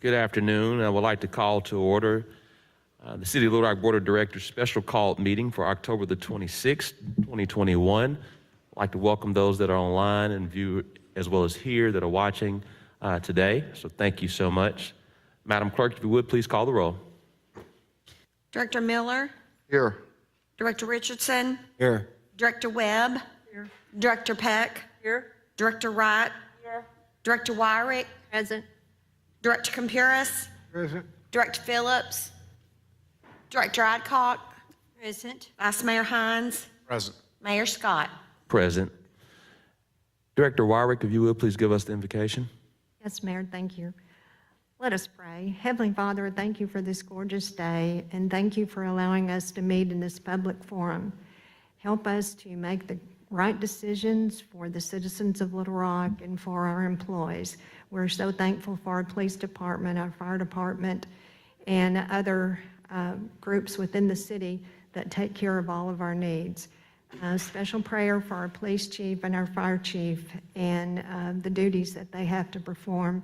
Good afternoon. I would like to call to order the City of Little Rock Board of Directors special called meeting for October the 26th, 2021. I'd like to welcome those that are online and view as well as here that are watching today. So thank you so much. Madam Clerk, if you would, please call the roll. Director Miller? Here. Director Richardson? Here. Director Webb? Here. Director Peck? Here. Director Wright? Here. Director Wyrick? Present. Director Compuris? Present. Director Phillips? Director Adcock? Present. Vice Mayor Hines? Present. Mayor Scott? Present. Director Wyrick, if you would, please give us the invocation. Yes, Mayor, thank you. Let us pray. Heavenly Father, thank you for this gorgeous day, and thank you for allowing us to meet in this public forum. Help us to make the right decisions for the citizens of Little Rock and for our employees. We're so thankful for our police department, our fire department, and other groups within the city that take care of all of our needs. Special prayer for our police chief and our fire chief and the duties that they have to perform.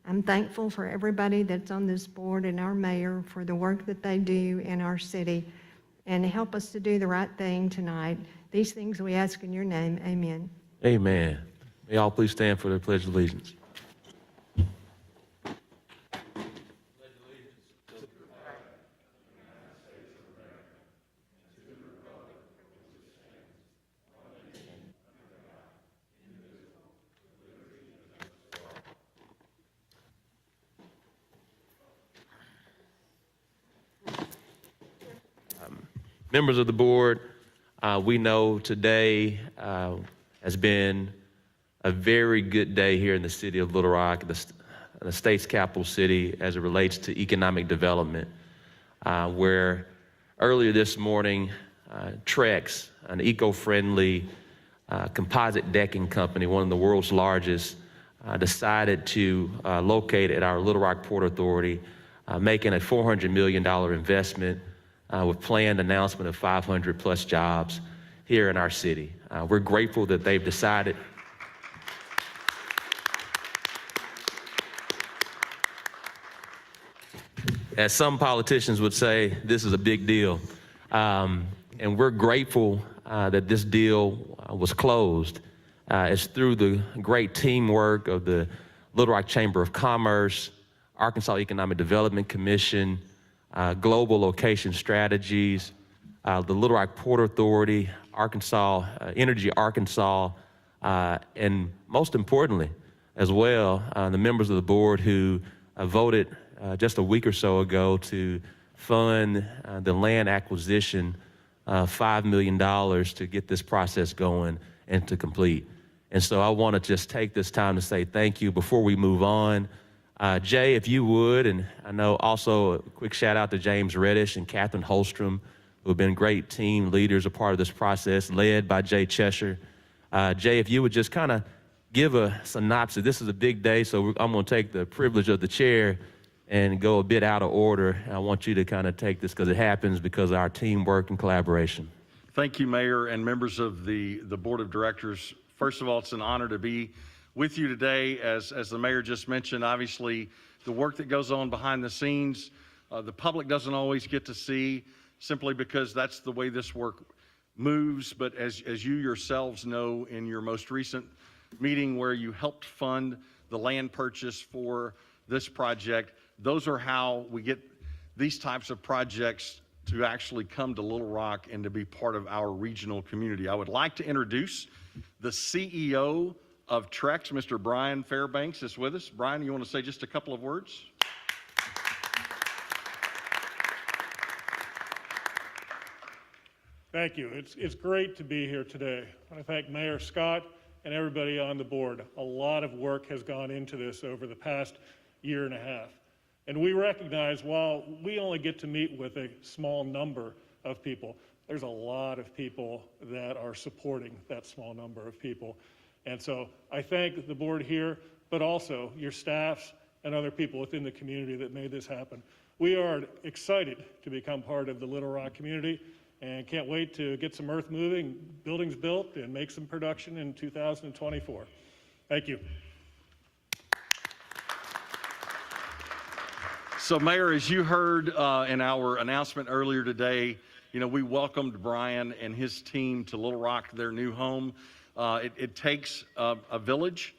I'm thankful for everybody that's on this board and our mayor for the work that they do in our city, and help us to do the right thing tonight. These things we ask in your name, amen. Amen. May all please stand for the Pledge of Allegiance. Members of the board, we know today has been a very good day here in the city of Little Rock, the state's capital city, as it relates to economic development, where earlier this morning, Trex, an eco-friendly composite decking company, one of the world's largest, decided to locate at our Little Rock Port Authority, making a $400 million investment with planned announcement of 500 plus jobs here in our city. We're grateful that they've decided as some politicians would say, this is a big deal. And we're grateful that this deal was closed. It's through the great teamwork of the Little Rock Chamber of Commerce, Arkansas Economic Development Commission, Global Location Strategies, the Little Rock Port Authority, Arkansas, Energy Arkansas, and most importantly as well, the members of the board who voted just a week or so ago to fund the land acquisition, $5 million to get this process going and to complete. And so I want to just take this time to say thank you before we move on. Jay, if you would, and I know also a quick shout out to James Reddish and Catherine Holstrom, who have been great team leaders, a part of this process, led by Jay Cheshire. Jay, if you would just kind of give a synopsis. This is a big day, so I'm going to take the privilege of the chair and go a bit out of order. I want you to kind of take this because it happens because of our teamwork and collaboration. Thank you, Mayor and members of the Board of Directors. First of all, it's an honor to be with you today. As the Mayor just mentioned, obviously the work that goes on behind the scenes, the public doesn't always get to see simply because that's the way this work moves. But as you yourselves know, in your most recent meeting where you helped fund the land purchase for this project, those are how we get these types of projects to actually come to Little Rock and to be part of our regional community. I would like to introduce the CEO of Trex, Mr. Brian Fairbanks is with us. Brian, you want to say just a couple of words? Thank you. It's great to be here today. I thank Mayor Scott and everybody on the board. A lot of work has gone into this over the past year and a half. And we recognize while we only get to meet with a small number of people, there's a lot of people that are supporting that small number of people. And so I thank the board here, but also your staffs and other people within the community that made this happen. We are excited to become part of the Little Rock community and can't wait to get some earth moving, buildings built, and make some production in 2024. Thank you. So, Mayor, as you heard in our announcement earlier today, we welcomed Brian and his team to Little Rock, their new home. It takes a village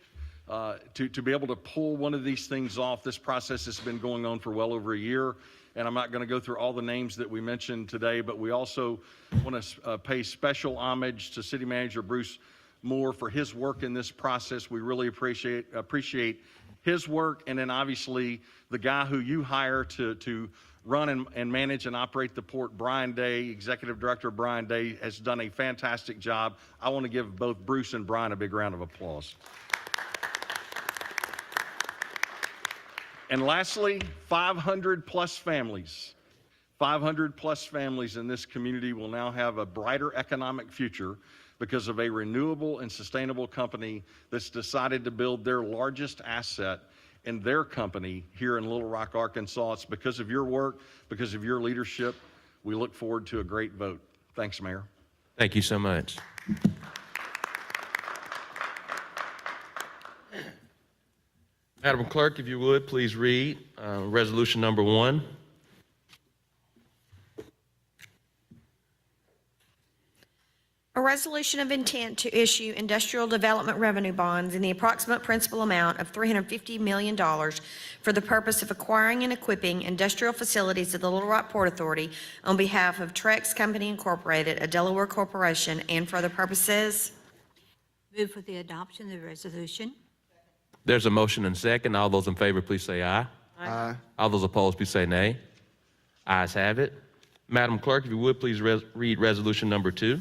to be able to pull one of these things off. This process has been going on for well over a year, and I'm not going to go through all the names that we mentioned today, but we also want to pay special homage to City Manager Bruce Moore for his work in this process. We really appreciate his work, and then obviously the guy who you hire to run and manage and operate the port, Brian Day, Executive Director Brian Day, has done a fantastic job. I want to give both Bruce and Brian a big round of applause. And lastly, 500 plus families in this community will now have a brighter economic future because of a renewable and sustainable company that's decided to build their largest asset in their company here in Little Rock, Arkansas. It's because of your work, because of your leadership. We look forward to a great vote. Thanks, Mayor. Thank you so much. Madam Clerk, if you would, please read resolution number 1. A resolution of intent to issue industrial development revenue bonds in the approximate principal amount of $350 million for the purpose of acquiring and equipping industrial facilities of the Little Rock Port Authority on behalf of Trex Company Incorporated, a Delaware corporation, and for other purposes. Move for the adoption of the resolution. There's a motion and second. All those in favor, please say aye. Aye. All those opposed, please say nay. Ayes have it. Madam Clerk, if you would, please read resolution number 2.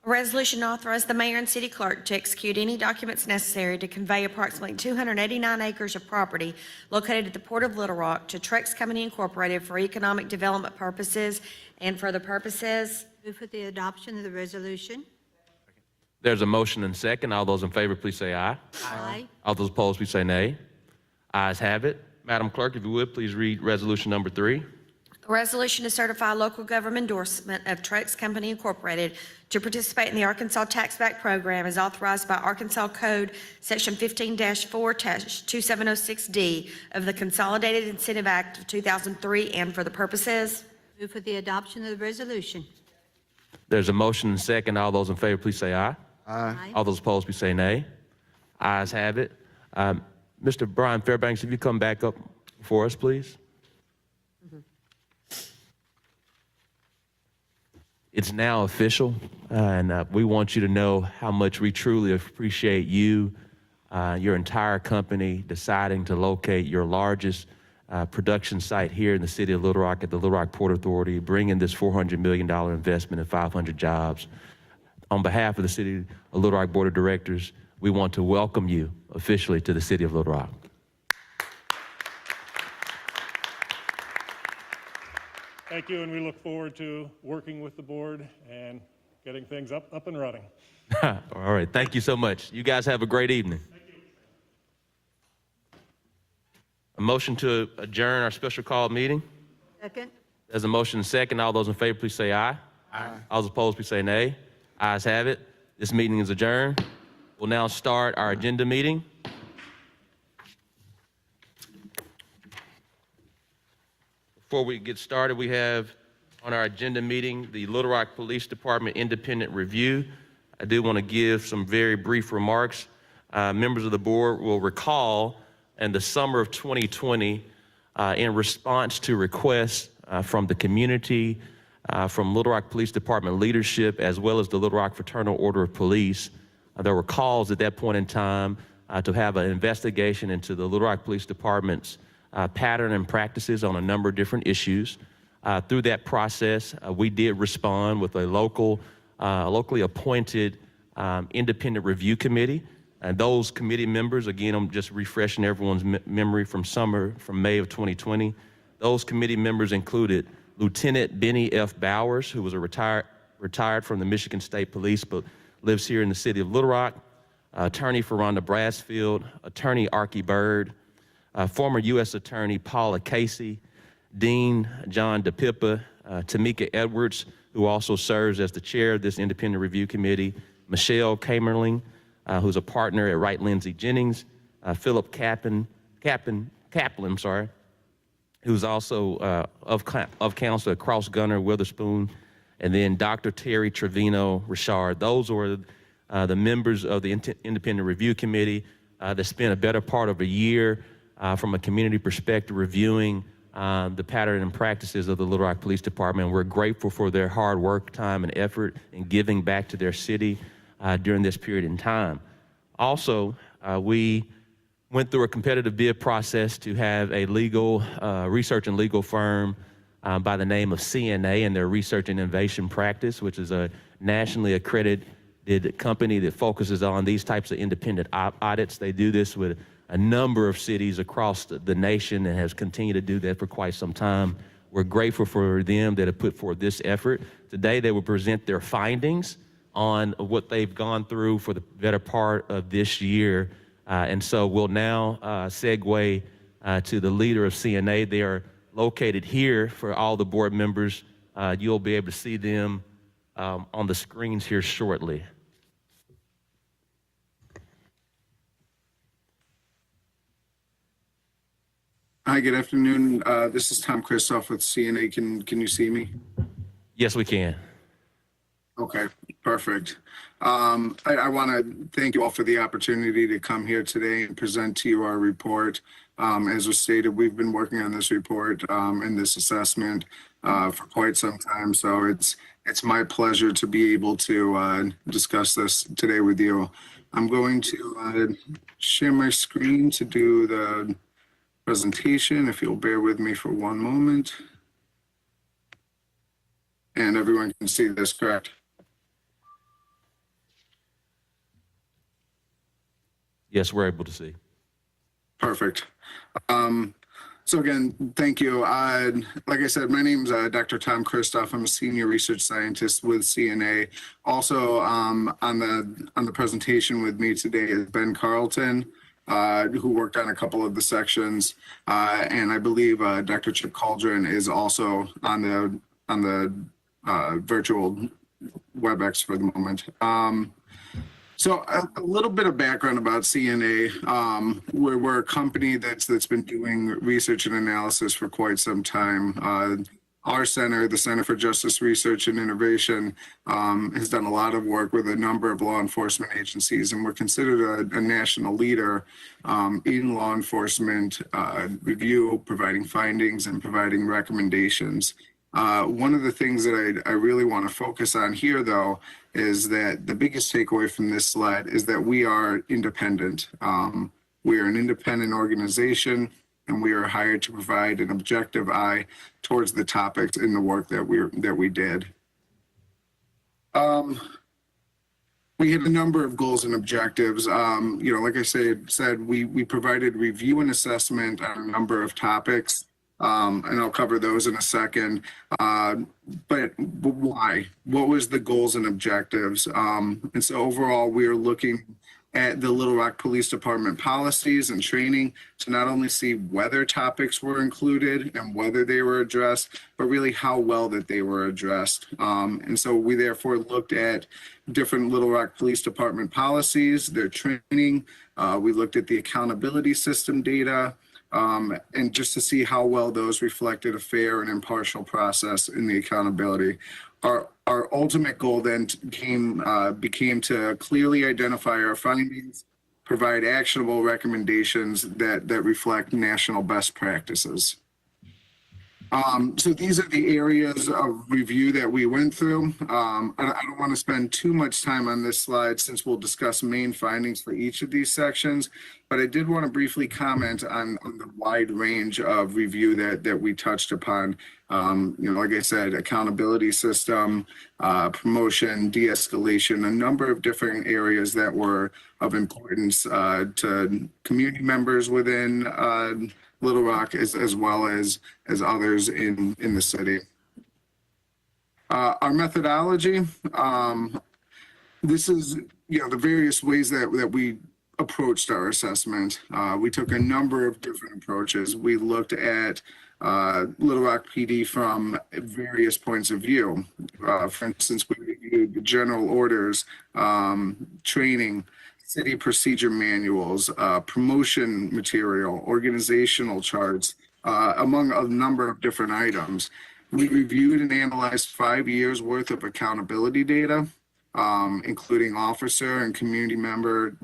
A resolution authorizes the mayor and city clerk to execute any documents necessary to convey approximately 289 acres of property located at the Port of Little Rock to Trex Company Incorporated for economic development purposes and for other purposes. Move for the adoption of the resolution. There's a motion and second. All those in favor, please say aye. Aye. All those opposed, please say nay. Ayes have it. Madam Clerk, if you would, please read resolution number 3. A resolution to certify local government endorsement of Trex Company Incorporated to participate in the Arkansas Tax Back Program as authorized by Arkansas Code Section 15-4-2706D of the Consolidated Incentive Act of 2003 and for the purposes. Move for the adoption of the resolution. There's a motion and second. All those in favor, please say aye. Aye. All those opposed, please say nay. Ayes have it. Mr. Brian Fairbanks, if you come back up for us, please. It's now official, and we want you to know how much we truly appreciate you, your entire company, deciding to locate your largest production site here in the city of Little Rock at the Little Rock Port Authority, bringing this $400 million investment and 500 jobs. On behalf of the City of Little Rock Board of Directors, we want to welcome you officially to the City of Little Rock. Thank you, and we look forward to working with the board and getting things up and running. All right, thank you so much. You guys have a great evening. Thank you. A motion to adjourn our special call meeting. Second. There's a motion and second. All those in favor, please say aye. Aye. All those opposed, please say nay. Ayes have it. This meeting is adjourned. We'll now start our agenda meeting. Before we get started, we have on our agenda meeting the Little Rock Police Department Independent Review. I do want to give some very brief remarks. Members of the board will recall in the summer of 2020, in response to requests from the community, from Little Rock Police Department leadership, as well as the Little Rock Fraternal Order of Police, there were calls at that point in time to have an investigation into the Little Rock Police Department's pattern and practices on a number of different issues. Through that process, we did respond with a locally appointed independent review committee. And those committee members, again, I'm just refreshing everyone's memory from May of 2020. Those committee members included Lieutenant Benny F. Bowers, who was retired from the Michigan State Police, but lives here in the city of Little Rock, Attorney Ferronda Brasfield, Attorney Archie Bird, former U.S. Attorney Paula Casey, Dean John DePippa, Tamika Edwards, who also serves as the chair of this independent review committee, Michelle Kamerling, who's a partner at Wright Lindsay Jennings, Philip Kaplan, who's also of council at Cross Gunner, Witherspoon, and then Dr. Terry Trevino Richard. Those were the members of the Independent Review Committee that spent a better part of a year from a community perspective reviewing the pattern and practices of the Little Rock Police Department. We're grateful for their hard work, time, and effort in giving back to their city during this period in time. Also, we went through a competitive bid process to have a legal, research and legal firm by the name of CNA and their research and innovation practice, which is a nationally accredited company that focuses on these types of independent audits. They do this with a number of cities across the nation and has continued to do that for quite some time. We're grateful for them that have put forth this effort. Today, they will present their findings on what they've gone through for the better part of this year. And so we'll now segue to the leader of CNA. They are located here for all the board members. You'll be able to see them on the screens here shortly. Hi, good afternoon. This is Tom Kristoff with CNA. Can you see me? Yes, we can. Okay, perfect. I want to thank you all for the opportunity to come here today and present to you our report. As was stated, we've been working on this report and this assessment for quite some time. So it's my pleasure to be able to discuss this today with you. I'm going to share my screen to do the presentation, if you'll bear with me for one moment. And everyone can see this, correct? Yes, we're able to see. Perfect. So again, thank you. Like I said, my name's Dr. Tom Kristoff. I'm a senior research scientist with CNA. Also on the presentation with me today is Ben Carlton, who worked on a couple of the sections, and I believe Dr. Chip Cauldron is also on the virtual WebEx for the moment. So a little bit of background about CNA. We're a company that's been doing research and analysis for quite some time. Our center, the Center for Justice Research and Innovation, has done a lot of work with a number of law enforcement agencies, and we're considered a national leader in law enforcement review, providing findings and providing recommendations. One of the things that I really want to focus on here, though, is that the biggest takeaway from this slide is that we are independent. We are an independent organization, and we are hired to provide an objective eye towards the topics in the work that we did. We had a number of goals and objectives. Like I said, we provided review and assessment on a number of topics. And I'll cover those in a second. But why? What was the goals and objectives? And so overall, we are looking at the Little Rock Police Department policies and training to not only see whether topics were included and whether they were addressed, but really how well that they were addressed. And so we therefore looked at different Little Rock Police Department policies, their training. We looked at the accountability system data, and just to see how well those reflected a fair and impartial process in the accountability. Our ultimate goal then became to clearly identify our findings, provide actionable recommendations that reflect national best practices. So these are the areas of review that we went through. I don't want to spend too much time on this slide since we'll discuss main findings for each of these sections, but I did want to briefly comment on the wide range of review that we touched upon. Like I said, accountability system, promotion, de-escalation, a number of different areas that were of importance to community members within Little Rock as well as others in the city. Our methodology, this is the various ways that we approached our assessment. We took a number of different approaches. We looked at Little Rock PD from various points of view. For instance, we reviewed the general orders, training, city procedure manuals, promotion material, organizational charts, among a number of different items. We reviewed and analyzed 5 years worth of accountability data, including officer and community member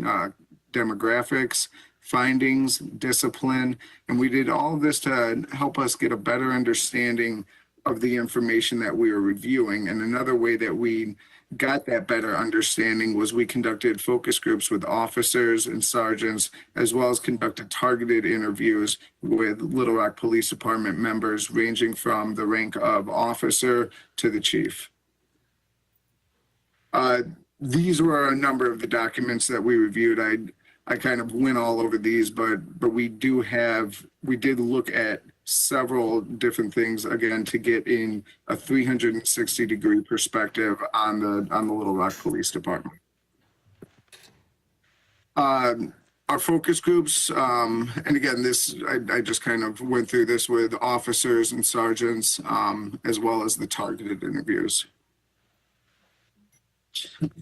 demographics, findings, discipline, and we did all of this to help us get a better understanding of the information that we were reviewing. And another way that we got that better understanding was we conducted focus groups with officers and sergeants, as well as conducted targeted interviews with Little Rock Police Department members ranging from the rank of officer to the chief. These were a number of the documents that we reviewed. I kind of went all over these, but we did look at several different things again to get in a 360-degree perspective on the Little Rock Police Department. Our focus groups, and again, I just kind of went through this with officers and sergeants, as well as the targeted interviews.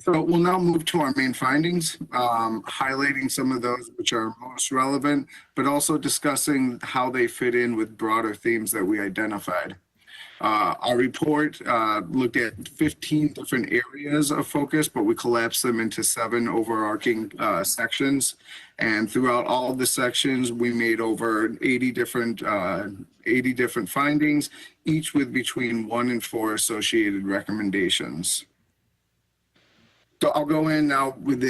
So we'll now move to our main findings, highlighting some of those which are most relevant, but also discussing how they fit in with broader themes that we identified. Our report looked at 15 different areas of focus, but we collapsed them into 7 overarching sections. And throughout all of the sections, we made over 80 different findings, each with between 1 and 4 associated recommendations. So I'll go in now with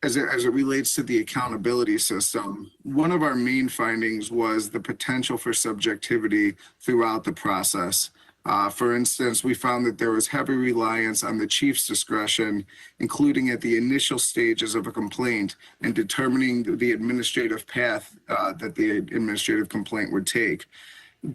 as it relates to the accountability system. One of our main findings was the potential for subjectivity throughout the process. For instance, we found that there was heavy reliance on the chief's discretion, including at the initial stages of a complaint and determining the administrative path that the administrative complaint would take.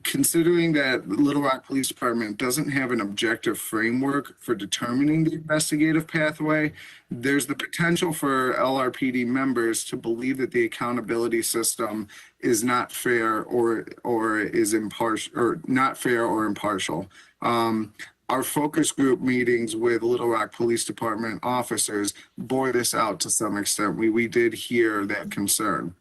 Considering that the Little Rock Police Department doesn't have an objective framework for determining the investigative pathway, there's the potential for LRPD members to believe that the accountability system is not fair or is impartial, or not fair or impartial. Our focus group meetings with Little Rock Police Department officers bore this out to some extent. We did hear that concern.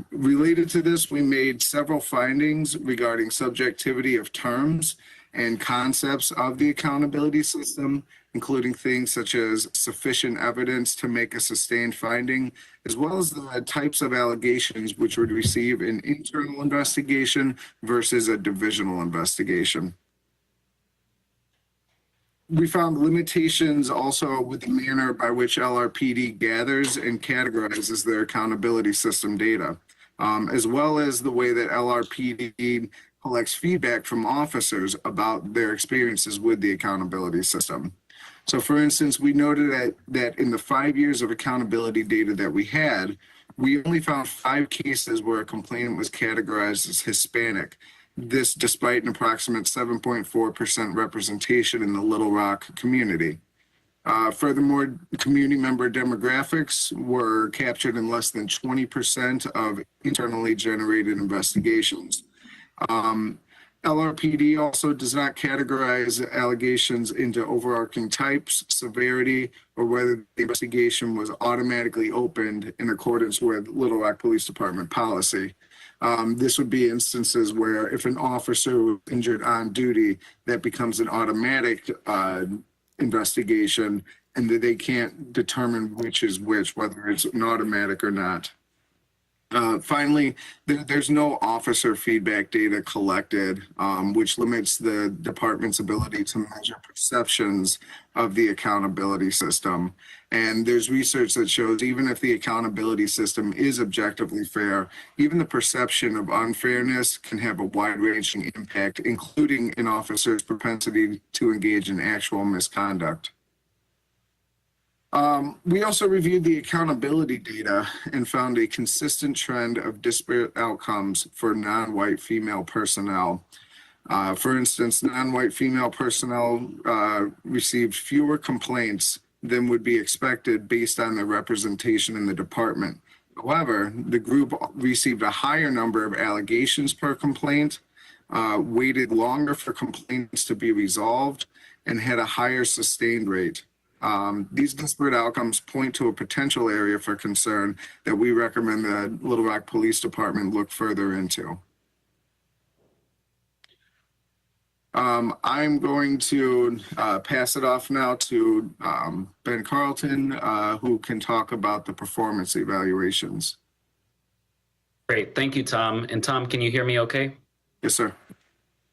Related to this, we made several findings regarding subjectivity of terms and concepts of the accountability system, including things such as sufficient evidence to make a sustained finding, as well as the types of allegations which would receive an internal investigation versus a divisional investigation. We found limitations also with the manner by which LRPD gathers and categorizes their accountability system data, as well as the way that LRPD collects feedback from officers about their experiences with the accountability system. So for instance, we noted that in the 5 years of accountability data that we had, we only found 5 cases where a complainant was categorized as Hispanic. This despite an approximate 7.4% representation in the Little Rock community. Furthermore, community member demographics were captured in less than 20% of internally generated investigations. LRPD also does not categorize allegations into overarching types, severity, or whether the investigation was automatically opened in accordance with Little Rock Police Department policy. This would be instances where if an officer was injured on duty, that becomes an automatic investigation, and that they can't determine which is which, whether it's an automatic or not. Finally, there's no officer feedback data collected, which limits the department's ability to measure perceptions of the accountability system. And there's research that shows even if the accountability system is objectively fair, even the perception of unfairness can have a wide-ranging impact, including an officer's propensity to engage in actual misconduct. We also reviewed the accountability data and found a consistent trend of disparate outcomes for non-white female personnel. For instance, non-white female personnel received fewer complaints than would be expected based on their representation in the department. However, the group received a higher number of allegations per complaint, waited longer for complaints to be resolved, and had a higher sustained rate. These disparate outcomes point to a potential area for concern that we recommend the Little Rock Police Department look further into. I'm going to pass it off now to Ben Carlton, who can talk about the performance evaluations. Great. Thank you, Tom. And Tom, can you hear me okay? Yes, sir.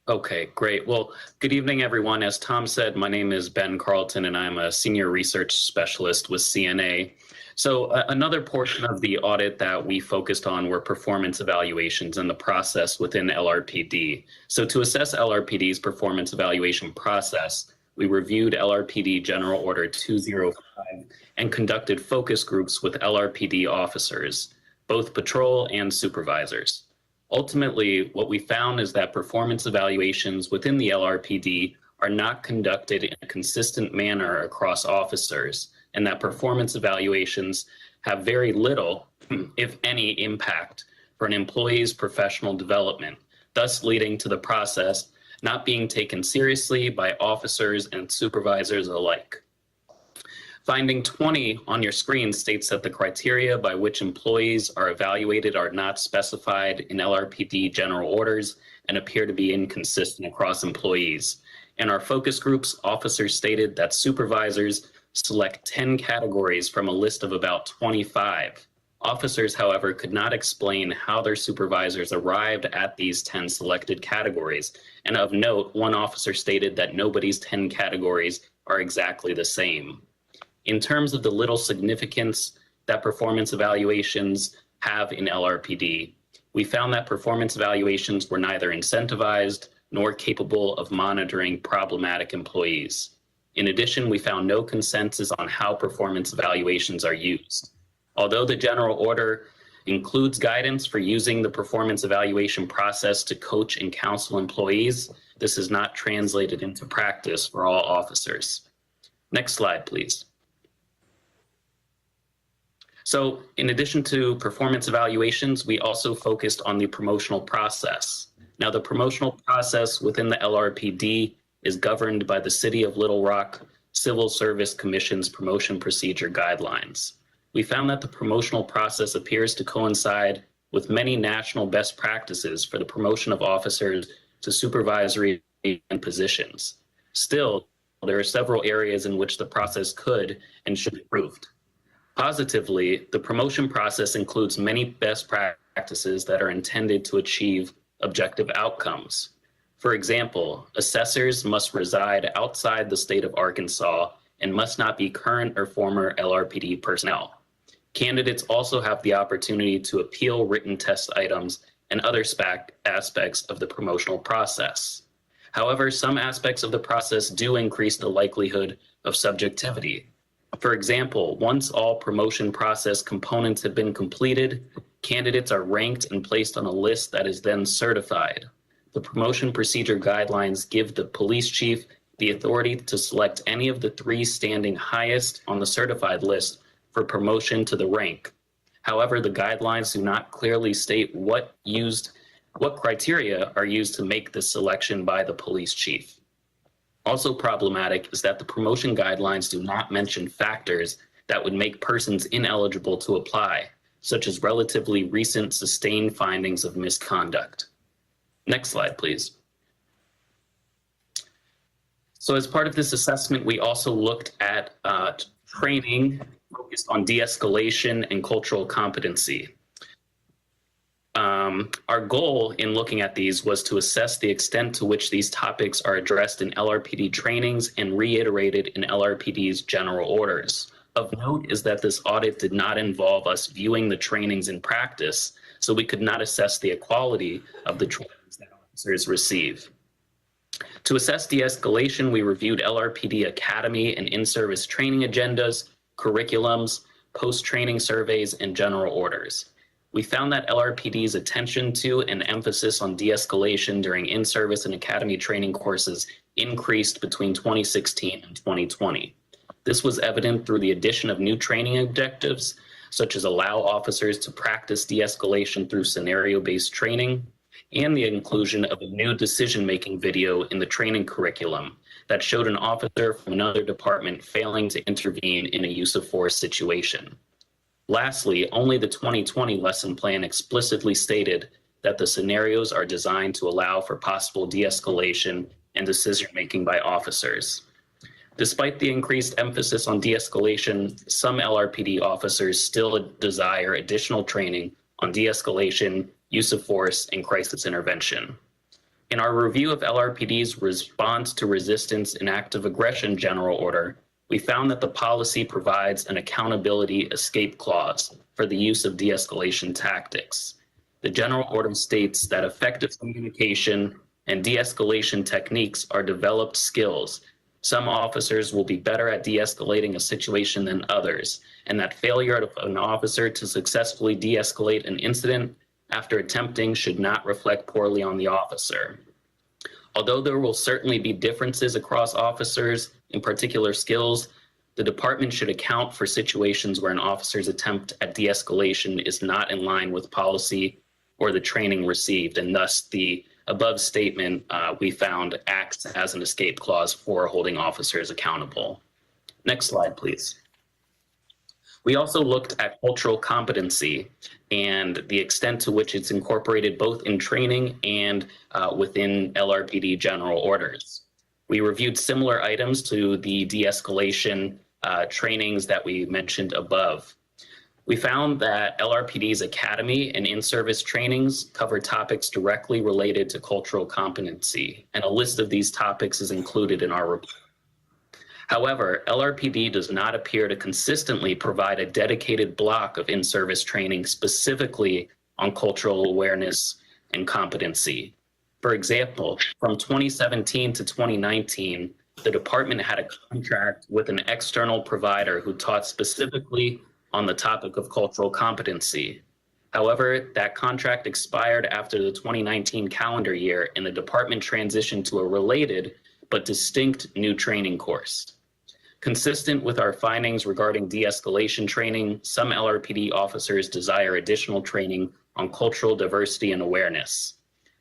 Okay, great. Well, good evening, everyone. As Tom said, my name is Ben Carlton, and I'm a senior research specialist with CNA. So another portion of the audit that we focused on were performance evaluations and the process within Lrpd. So to assess Lrpd's performance evaluation process, we reviewed Lrpd General Order 205 and conducted focus groups with Lrpd officers, both patrol and supervisors. Ultimately, what we found is that performance evaluations within the Lrpd are not conducted in a consistent manner across officers, and that performance evaluations have very little, if any, impact for an employee's professional development, thus leading to the process not being taken seriously by officers and supervisors alike. Finding 20 on your screen states that the criteria by which employees are evaluated are not specified in Lrpd general orders and appear to be inconsistent across employees. In our focus groups, officers stated that supervisors select 10 categories from a list of about 25. Officers, however, could not explain how their supervisors arrived at these 10 selected categories. And of note, one officer stated that nobody's 10 categories are exactly the same. In terms of the little significance that performance evaluations have in Lrpd, we found that performance evaluations were neither incentivized nor capable of monitoring problematic employees. In addition, we found no consensus on how performance evaluations are used. Although the general order includes guidance for using the performance evaluation process to coach and counsel employees, this is not translated into practice for all officers. Next slide, please. So in addition to performance evaluations, we also focused on the promotional process. Now, the promotional process within the Lrpd is governed by the City of Little Rock Civil Service Commission's promotion procedure guidelines. We found that the promotional process appears to coincide with many national best practices for the promotion of officers to supervisory positions. Still, there are several areas in which the process could and should be improved. Positively, the promotion process includes many best practices that are intended to achieve objective outcomes. For example, assessors must reside outside the state of Arkansas and must not be current or former Lrpd personnel. Candidates also have the opportunity to appeal written test items and other aspects of the promotional process. However, some aspects of the process do increase the likelihood of subjectivity. For example, once all promotion process components have been completed, candidates are ranked and placed on a list that is then certified. The promotion procedure guidelines give the police chief the authority to select any of the 3 standing highest on the certified list for promotion to the rank. However, the guidelines do not clearly state what criteria are used to make this selection by the police chief. Also problematic is that the promotion guidelines do not mention factors that would make persons ineligible to apply, such as relatively recent sustained findings of misconduct. Next slide, please. So as part of this assessment, we also looked at training focused on de-escalation and cultural competency. Our goal in looking at these was to assess the extent to which these topics are addressed in Lrpd trainings and reiterated in Lrpd's general orders. Of note is that this audit did not involve us viewing the trainings in practice, so we could not assess the equality of the trainings that officers receive. To assess de-escalation, we reviewed Lrpd Academy and in-service training agendas, curriculums, post-training surveys, and general orders. We found that Lrpd's attention to and emphasis on de-escalation during in-service and academy training courses increased between 2016 and 2020. This was evident through the addition of new training objectives, such as allow officers to practice de-escalation through scenario-based training, and the inclusion of a new decision-making video in the training curriculum that showed an officer from another department failing to intervene in a use of force situation. Lastly, only the 2020 lesson plan explicitly stated that the scenarios are designed to allow for possible de-escalation and decision-making by officers. Despite the increased emphasis on de-escalation, some LRPD officers still desire additional training on de-escalation, use of force, and crisis intervention. In our review of LRPD's response to resistance and active aggression general order, we found that the policy provides an accountability escape clause for the use of de-escalation tactics. The general order states that effective communication and de-escalation techniques are developed skills. Some officers will be better at de-escalating a situation than others, and that failure of an officer to successfully de-escalate an incident after attempting should not reflect poorly on the officer. Although there will certainly be differences across officers in particular skills, the department should account for situations where an officer's attempt at de-escalation is not in line with policy or the training received, and thus the above statement we found acts as an escape clause for holding officers accountable. Next slide, please. We also looked at cultural competency and the extent to which it's incorporated both in training and within LRPD general orders. We reviewed similar items to the de-escalation trainings that we mentioned above. We found that LRPD's academy and in-service trainings cover topics directly related to cultural competency, and a list of these topics is included in our report. However, LRPD does not appear to consistently provide a dedicated block of in-service training specifically on cultural awareness and competency. For example, from 2017 to 2019, the department had a contract with an external provider who taught specifically on the topic of cultural competency. However, that contract expired after the 2019 calendar year, and the department transitioned to a related but distinct new training course. Consistent with our findings regarding de-escalation training, some LRPD officers desire additional training on cultural diversity and awareness.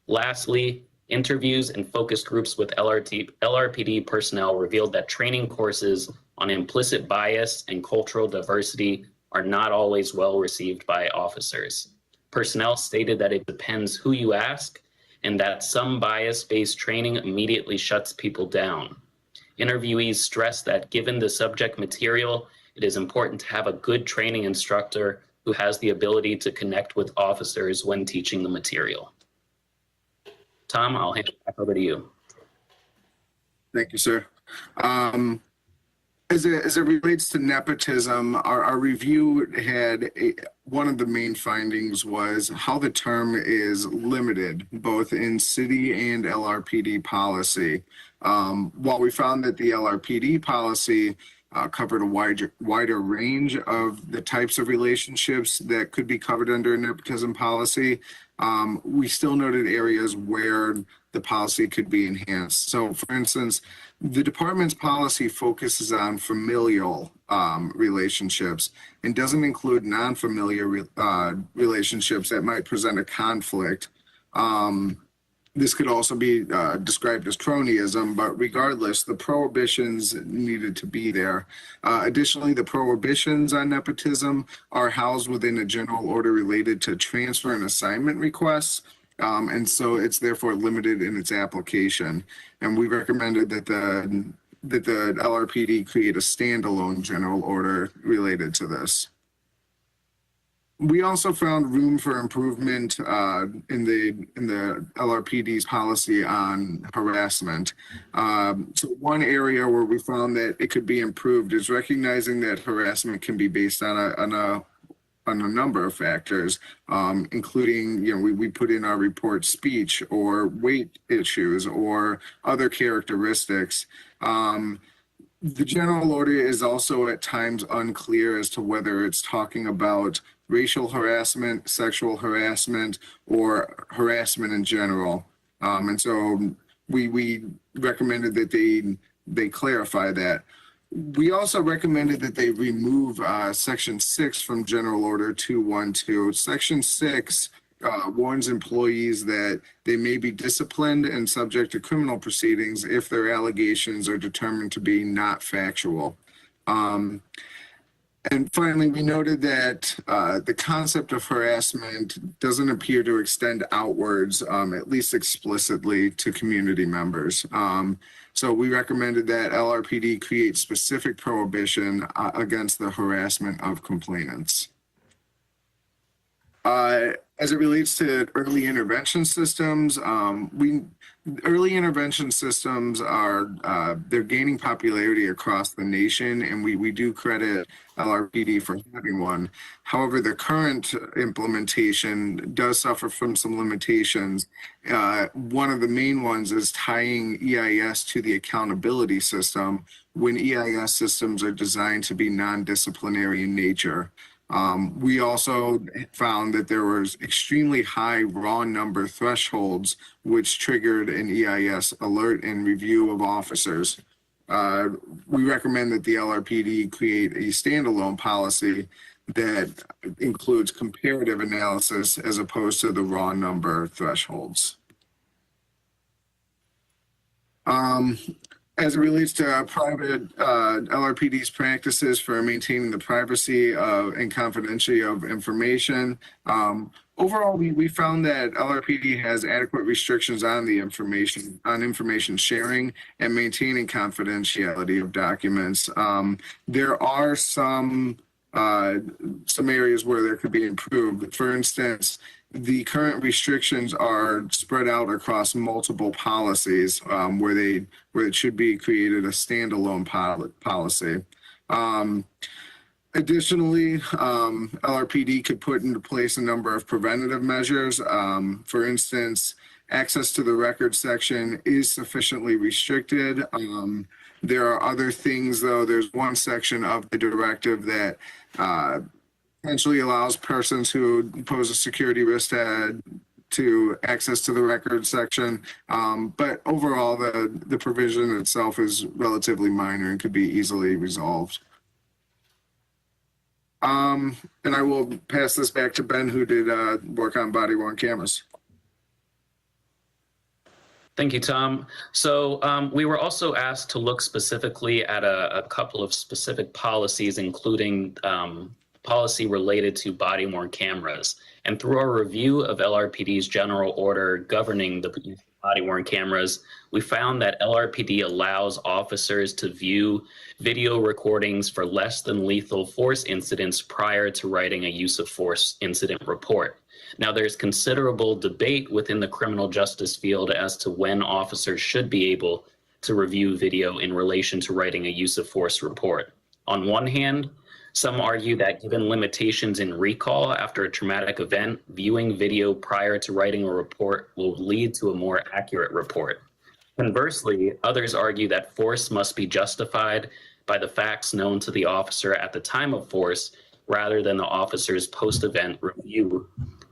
Lastly, interviews and focus groups with LRPD personnel revealed that training courses on implicit bias and cultural diversity are not always well received by officers. Personnel stated that it depends who you ask, and that some bias-based training immediately shuts people down. Interviewees stress that given the subject material, it is important to have a good training instructor who has the ability to connect with officers when teaching the material. Tom, I'll hand it back over to you. Thank you, sir. As it relates to nepotism, our review had one of the main findings was how the term is limited, both in city and LRPD policy. While we found that the LRPD policy covered a wider range of the types of relationships that could be covered under a nepotism policy, we still noted areas where the policy could be enhanced. So, for instance, the department's policy focuses on familial relationships and doesn't include non-familiar relationships that might present a conflict. This could also be described as cronyism, but regardless, the prohibitions needed to be there. Additionally, the prohibitions on nepotism are housed within a general order related to transfer and assignment requests. And so it's therefore limited in its application. And we recommended that the LRPD create a standalone general order related to this. We also found room for improvement in the LRPD's policy on harassment. So one area where we found that it could be improved is recognizing that harassment can be based on a number of factors, including, we put in our report speech or weight issues or other characteristics. The general order is also at times unclear as to whether it's talking about racial harassment, sexual harassment, or harassment in general. And so we recommended that they clarify that. We also recommended that they remove Section 6 from General Order 212. Section 6 warns employees that they may be disciplined and subject to criminal proceedings if their allegations are determined to be not factual. And finally, we noted that the concept of harassment doesn't appear to extend outwards, at least explicitly, to community members. So we recommended that LRPD create specific prohibition against the harassment of complainants. As it relates to early intervention systems, early intervention systems are they're gaining popularity across the nation, and we do credit LRPD for having one. However, the current implementation does suffer from some limitations. One of the main ones is tying EIS to the accountability system when EIS systems are designed to be non-disciplinary in nature. We also found that there was extremely high raw number thresholds, which triggered an EIS alert and review of officers. We recommend that the LRPD create a standalone policy that includes comparative analysis as opposed to the raw number thresholds. As it relates to private LRPD's practices for maintaining the privacy and confidentiality of information, overall, we found that LRPD has adequate restrictions on the information sharing and maintaining confidentiality of documents. There are some areas where there could be improved. For instance, the current restrictions are spread out across multiple policies where it should be created a standalone policy. Additionally, LRPD could put into place a number of preventative measures. For instance, access to the record section is sufficiently restricted. There are other things, though. There's one section of the directive that potentially allows persons who pose a security risk to access to the record section. But overall, the provision itself is relatively minor and could be easily resolved. And I will pass this back to Ben, who did work on body-worn cameras. Thank you, Tom. So we were also asked to look specifically at a couple of specific policies, including policy related to body-worn cameras. And through our review of LRPD's general order governing the body-worn cameras, we found that LRPD allows officers to view video recordings for less than lethal force incidents prior to writing a use of force incident report. Now, there's considerable debate within the criminal justice field as to when officers should be able to review video in relation to writing a use of force report. On one hand, some argue that given limitations in recall after a traumatic event, viewing video prior to writing a report will lead to a more accurate report. Conversely, others argue that force must be justified by the facts known to the officer at the time of force rather than the officer's post-event review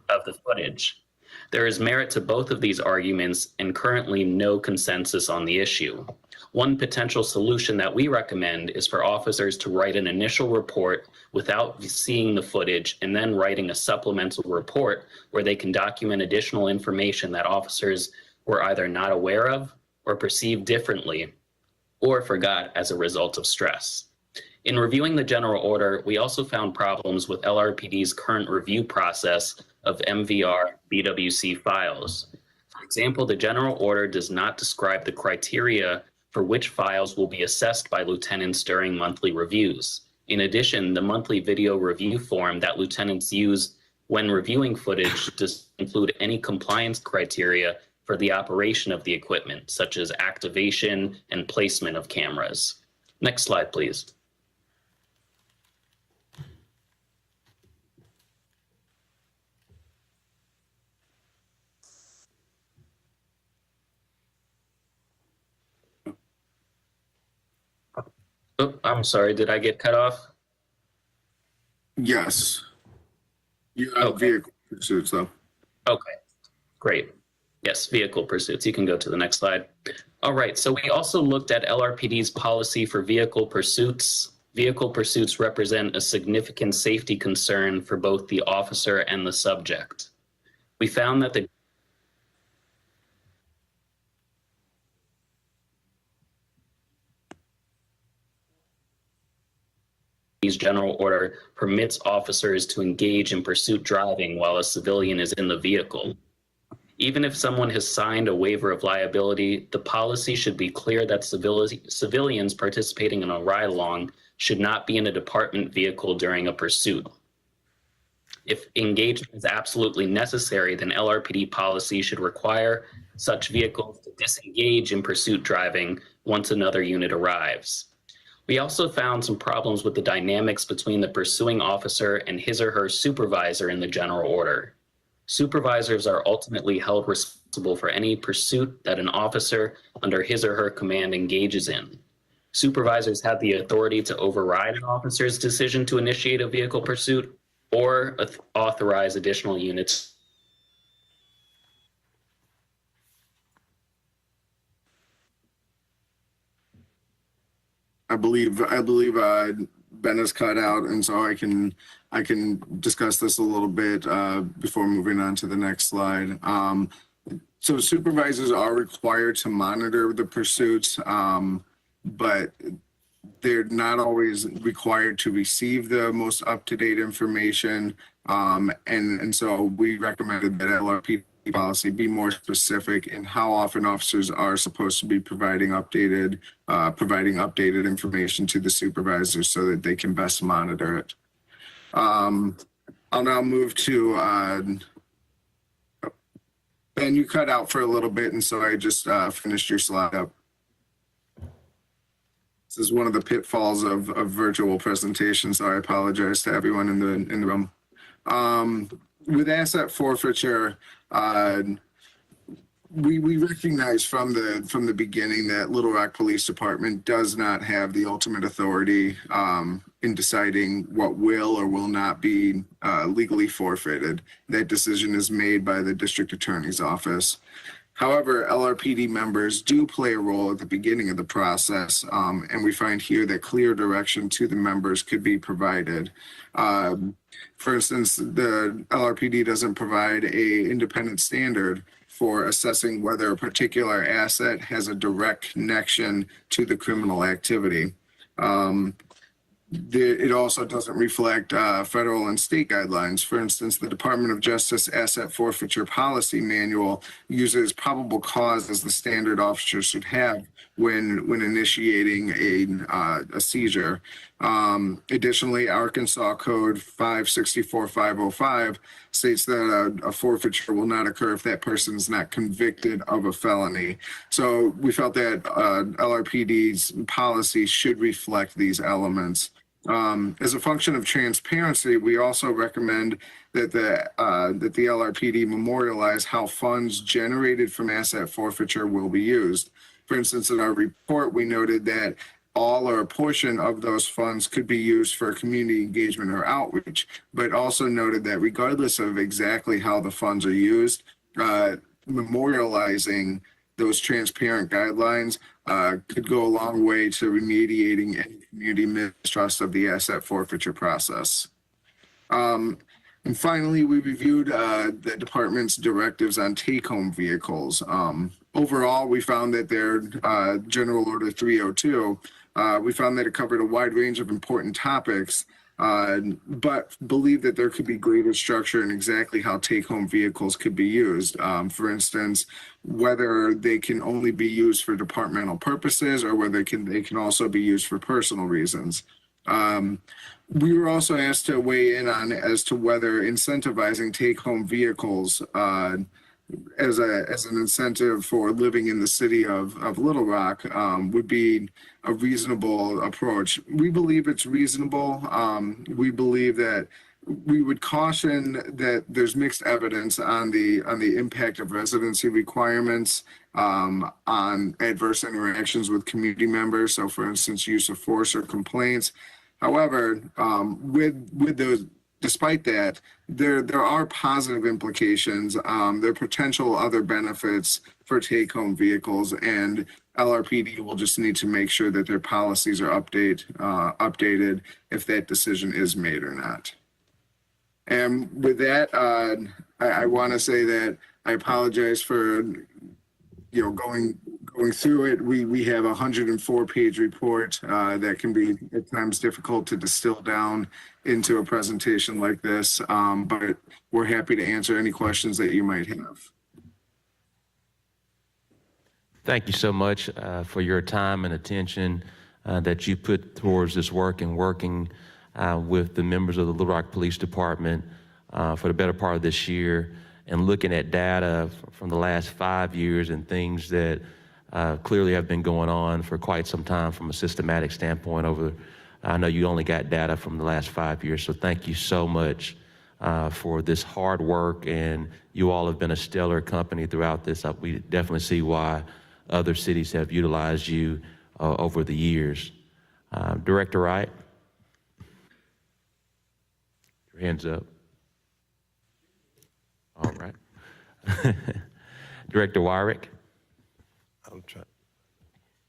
of the footage. There is merit to both of these arguments and currently no consensus on the issue. One potential solution that we recommend is for officers to write an initial report without seeing the footage and then writing a supplemental report where they can document additional information that officers were either not aware of or perceived differently or forgot as a result of stress. In reviewing the general order, we also found problems with LRPD's current review process of MVR BWC files. For example, the general order does not describe the criteria for which files will be assessed by lieutenants during monthly reviews. In addition, the monthly video review form that lieutenants use when reviewing footage does include any compliance criteria for the operation of the equipment, such as activation and placement of cameras. Next slide, please. Oh, I'm sorry, did I get cut off? Yes. You have vehicle pursuits, though. Okay, great. Yes, vehicle pursuits. You can go to the next slide. All right, so we also looked at LRPD's policy for vehicle pursuits. Vehicle pursuits represent a significant safety concern for both the officer and the subject. We found that the LRPD's general order permits officers to engage in pursuit driving while a civilian is in the vehicle. Even if someone has signed a waiver of liability, the policy should be clear that civilians participating in a ride-along should not be in a department vehicle during a pursuit. If engagement is absolutely necessary, then LRPD policy should require such vehicles to disengage in pursuit driving once another unit arrives. We also found some problems with the dynamics between the pursuing officer and his or her supervisor in the general order. Supervisors are ultimately held responsible for any pursuit that an officer under his or her command engages in. Supervisors have the authority to override an officer's decision to initiate a vehicle pursuit or authorize additional units. I believe Ben is cut out, and so I can discuss this a little bit before moving on to the next slide. So supervisors are required to monitor the pursuits, but they're not always required to receive the most up-to-date information. And so we recommended that LRPD policy be more specific in how often officers are supposed to be providing updated information to the supervisors so that they can best monitor it. I'll now move to Ben, you cut out for a little bit, and so I just finished your slide up. This is one of the pitfalls of virtual presentations, so I apologize to everyone in the room. With asset forfeiture, we recognize from the beginning that Little Rock Police Department does not have the ultimate authority in deciding what will or will not be legally forfeited. That decision is made by the district attorney's office. However, LRPD members do play a role at the beginning of the process, and we find here that clear direction to the members could be provided. For instance, the LRPD doesn't provide an independent standard for assessing whether a particular asset has a direct connection to the criminal activity. It also doesn't reflect federal and state guidelines. For instance, the Department of Justice Asset Forfeiture Policy Manual uses probable cause as the standard officers should have when initiating a seizure. Additionally, Arkansas Code 564505 states that a forfeiture will not occur if that person is not convicted of a felony. So we felt that LRPD's policy should reflect these elements. As a function of transparency, we also recommend that the LRPD memorialize how funds generated from asset forfeiture will be used. For instance, in our report, we noted that all or a portion of those funds could be used for community engagement or outreach, but also noted that regardless of exactly how the funds are used, memorializing those transparent guidelines could go a long way to remediating any community mistrust of the asset forfeiture process. And finally, we reviewed the department's directives on take-home vehicles. Overall, we found that their General Order 302, we found that it covered a wide range of important topics, but believe that there could be greater structure in exactly how take-home vehicles could be used. For instance, whether they can only be used for departmental purposes or whether they can also be used for personal reasons. We were also asked to weigh in on as to whether incentivizing take-home vehicles as an incentive for living in the city of Little Rock would be a reasonable approach. We believe it's reasonable. We believe that we would caution that there's mixed evidence on the impact of residency requirements on adverse interactions with community members. So for instance, use of force or complaints. However, with those, despite that, there are positive implications. There are potential other benefits for take-home vehicles, and LRPD will just need to make sure that their policies are updated if that decision is made or not. And with that, I want to say that I apologize for going going through it, we have a 104-page report that can be at times difficult to distill down into a presentation like this, but we're happy to answer any questions that you might have. Thank you so much for your time and attention that you put towards this work and working with the members of the Little Rock Police Department for the better part of this year, and looking at data from the last 5 years and things that clearly have been going on for quite some time from a systematic standpoint over, I know you only got data from the last 5 years, so thank you so much for this hard work, and you all have been a stellar company throughout this. We definitely see why other cities have utilized you over the years. Director Wright? Your hand's up. All right. Director Wyrick? I'll try.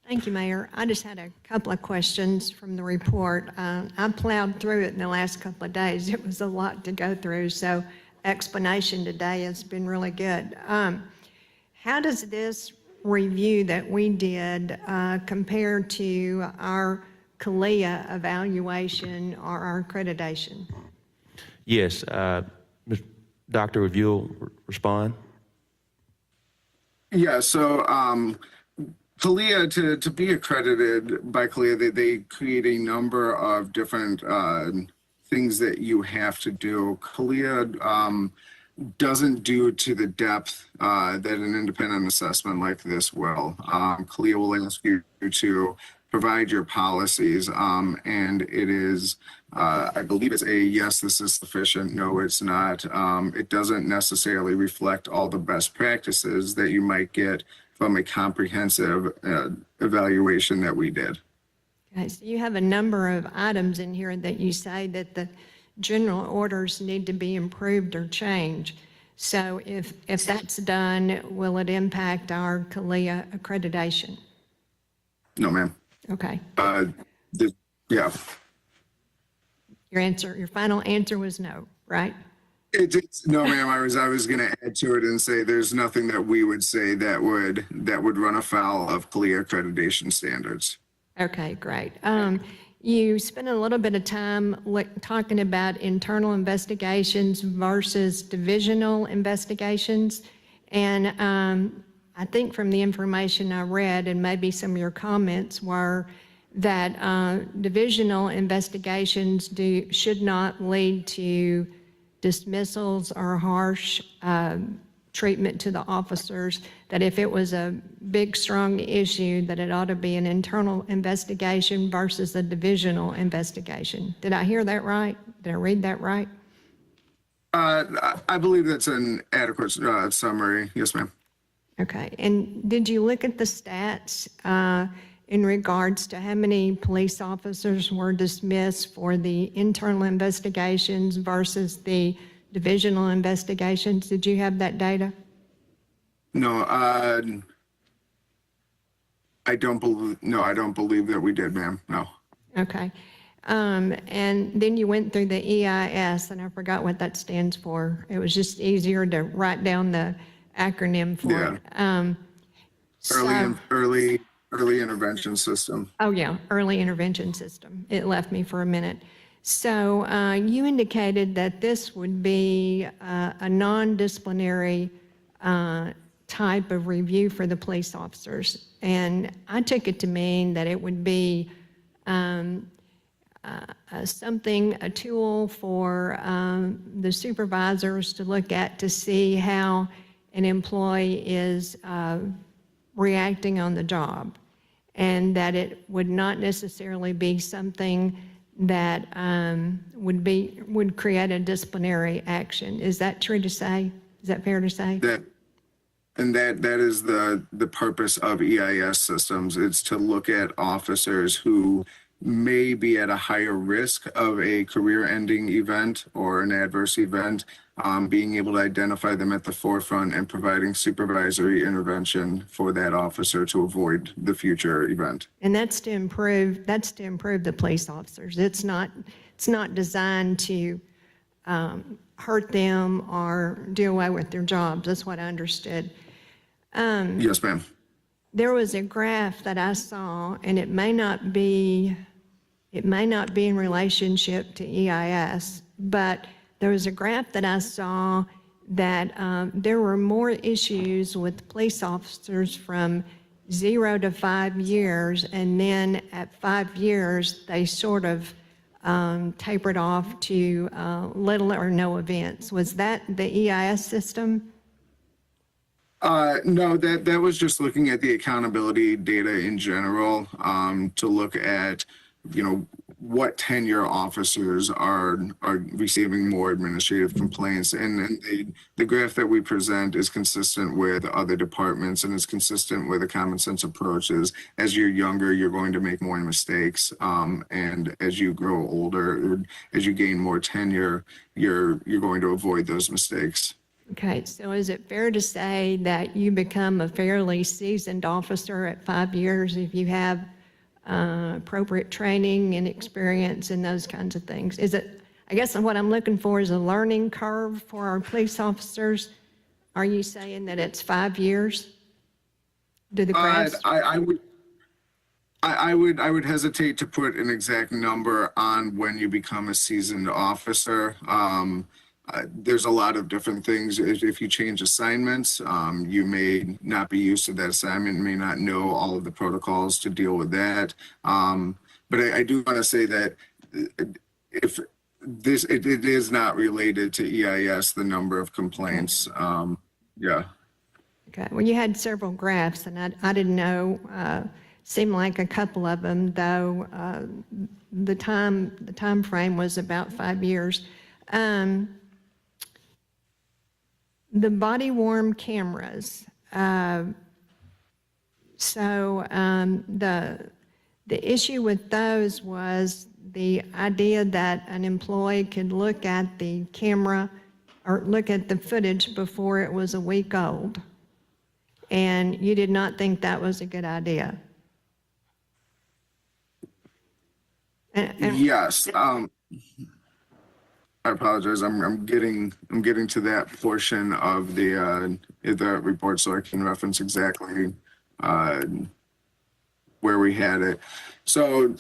Thank you, Mayor. I just had a couple of questions from the report. I plowed through it in the last couple of days. It was a lot to go through, so explanation today has been really good. How does this review that we did compare to our CALIA evaluation or our accreditation? Yes. Dr. If you'll respond. Yeah, so CALIA, to be accredited by CALIA, they create a number of different things that you have to do. CALIA doesn't do to the depth that an independent assessment like this will. CALIA will ask you to provide your policies, and it is, I believe it's a yes, this is sufficient, no, it's not. It doesn't necessarily reflect all the best practices that you might get from a comprehensive evaluation that we did. Okay, so you have a number of items in here that you say that the general orders need to be improved or changed. So if that's done, will it impact our CALIA accreditation? No, ma'am. Okay. Yeah. Your final answer was no, right? It's no, ma'am. I was going to add to it and say there's nothing that we would say that would run afoul of CALIA accreditation standards. Okay, great. You spent a little bit of time talking about internal investigations versus divisional investigations, and I think from the information I read, and maybe some of your comments were that divisional investigations should not lead to dismissals or harsh treatment to the officers, that if it was a big, strong issue, that it ought to be an internal investigation versus a divisional investigation. Did I hear that right? Did I read that right? I believe that's an adequate summary. Yes, ma'am. Okay. And did you look at the stats in regards to how many police officers were dismissed for the internal investigations versus the divisional investigations? Did you have that data? No, I don't believe that we did, ma'am. No. Okay. And then you went through the EIS, and I forgot what that stands for. It was just easier to write down the acronym for it. Early intervention system. Oh, yeah, early intervention system. It left me for a minute. So you indicated that this would be a non-disciplinary type of review for the police officers. And I took it to mean that it would be a tool for the supervisors to look at to see how an employee is reacting on the job, and that it would not necessarily be something that would create a disciplinary action. Is that true to say? Is that fair to say? That is the purpose of EIS systems. It's to look at officers who may be at a higher risk of a career-ending event or an adverse event, being able to identify them at the forefront and providing supervisory intervention for that officer to avoid the future event. And that's to improve the police officers. It's not designed to hurt them or do away with their jobs. That's what I understood. Yes, ma'am. there was a graph that I saw, and it may not be in relationship to EIS, but there was a graph that I saw that there were more issues with police officers from 0 to 5 years, and then at 5 years, they sort of tapered off to little or no events. Was that the EIS system? No, that was just looking at the accountability data in general, to look at, what tenure officers are receiving more administrative complaints. And the graph that we present is consistent with other departments, and is consistent with a common sense approach. Is as you're younger, you're going to make more mistakes. And as you grow older, as you gain more tenure, you're going to avoid those mistakes. Okay, so is it fair to say that you become a fairly seasoned officer at 5 years if you have appropriate training and experience and those kinds of things? Is it, I guess what I'm looking for is a learning curve for our police officers. Are you saying that it's 5 years? Do the graphs? I would hesitate to put an exact number on when you become a seasoned officer. There's a lot of different things. If you change assignments, you may not be used to that assignment, may not know all of the protocols to deal with that. But I do want to say that if it is not related to EIS, the number of complaints. Yeah. Okay, well, you had several graphs, and I didn't know, seemed like a couple of them, though the time frame was about 5 years. The body-worn cameras. So the issue with those was the idea that an employee could look at the camera or look at the footage before it was a week old. And you did not think that was a good idea. Yes. I apologize. I'm getting to that portion of the report, so I can reference exactly where we had it. So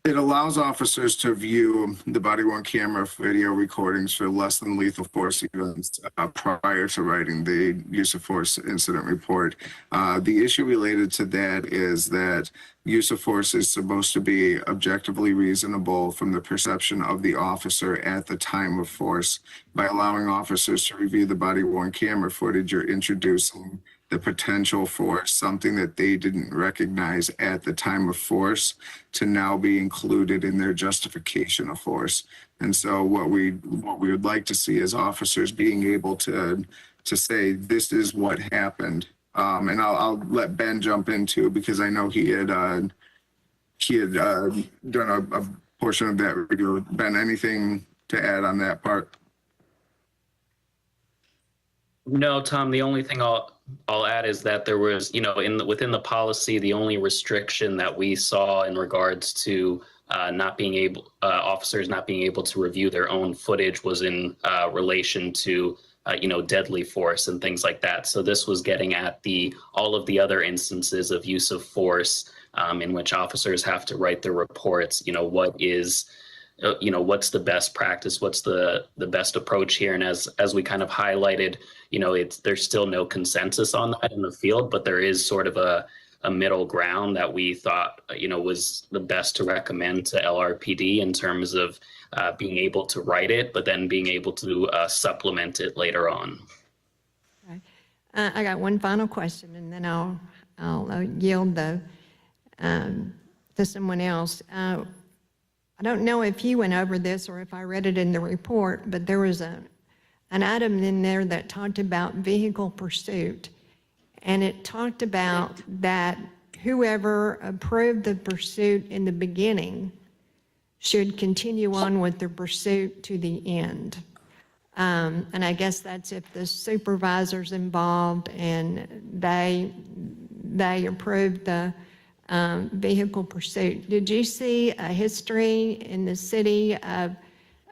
it allows officers to view the body-worn camera video recordings for less than lethal force events prior to writing the use of force incident report. The issue related to that is that use of force is supposed to be objectively reasonable from the perception of the officer at the time of force. By allowing officers to review the body-worn camera footage, you're introducing the potential for something that they didn't recognize at the time of force to now be included in their justification of force. And so what we would like to see is officers being able to say, this is what happened. And I'll let Ben jump in too, because I know he had done a portion of that video. Ben, anything to add on that part? No, Tom, the only thing I'll add is that there was, within the policy, the only restriction that we saw in regards to officers not being able to review their own footage was in relation to, deadly force and things like that. So this was getting at all of the other instances of use of force in which officers have to write their reports. What's the best practice? What's the best approach here? And as we kind of highlighted, there's still no consensus on that in the field, but there is sort of a middle ground that we thought, was the best to recommend to Lrpd in terms of being able to write it, but then being able to supplement it later on. Okay. I got one final question, and then I'll yield to someone else. I don't know if you went over this or if I read it in the report, but there was an item in there that talked about vehicle pursuit. And it talked about that whoever approved the pursuit in the beginning should continue on with the pursuit to the end. And I guess that's if the supervisor's involved and they approved the vehicle pursuit. Did you see a history in the city of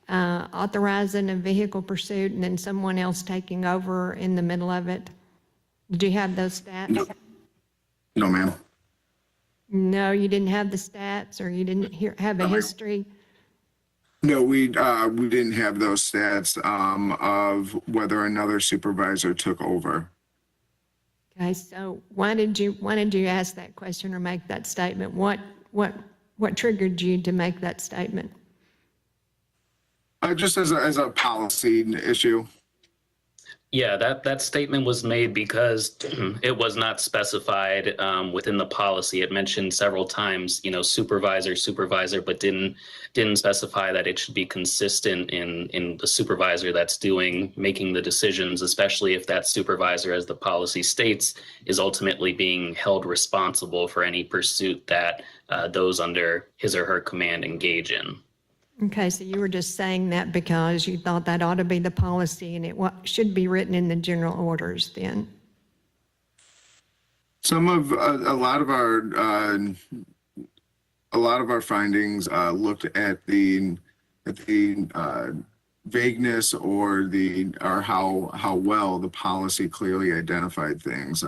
authorizing a vehicle pursuit and then someone else taking over in the middle of it? Did you have those stats? No, ma'am. No, you didn't have the stats, or you didn't have a history? No, we didn't have those stats of whether another supervisor took over. Okay, so why did you ask that question or make that statement? What triggered you to make that statement? Just as a policy issue. Yeah, that statement was made because it was not specified within the policy. It mentioned several times, supervisor, but didn't specify that it should be consistent in the supervisor that's making the decisions, especially if that supervisor, as the policy states, is ultimately being held responsible for any pursuit that those under his or her command engage in. Okay, so you were just saying that because you thought that ought to be the policy and it should be written in the general orders then? A lot of our findings looked at the vagueness or how well the policy clearly identified things.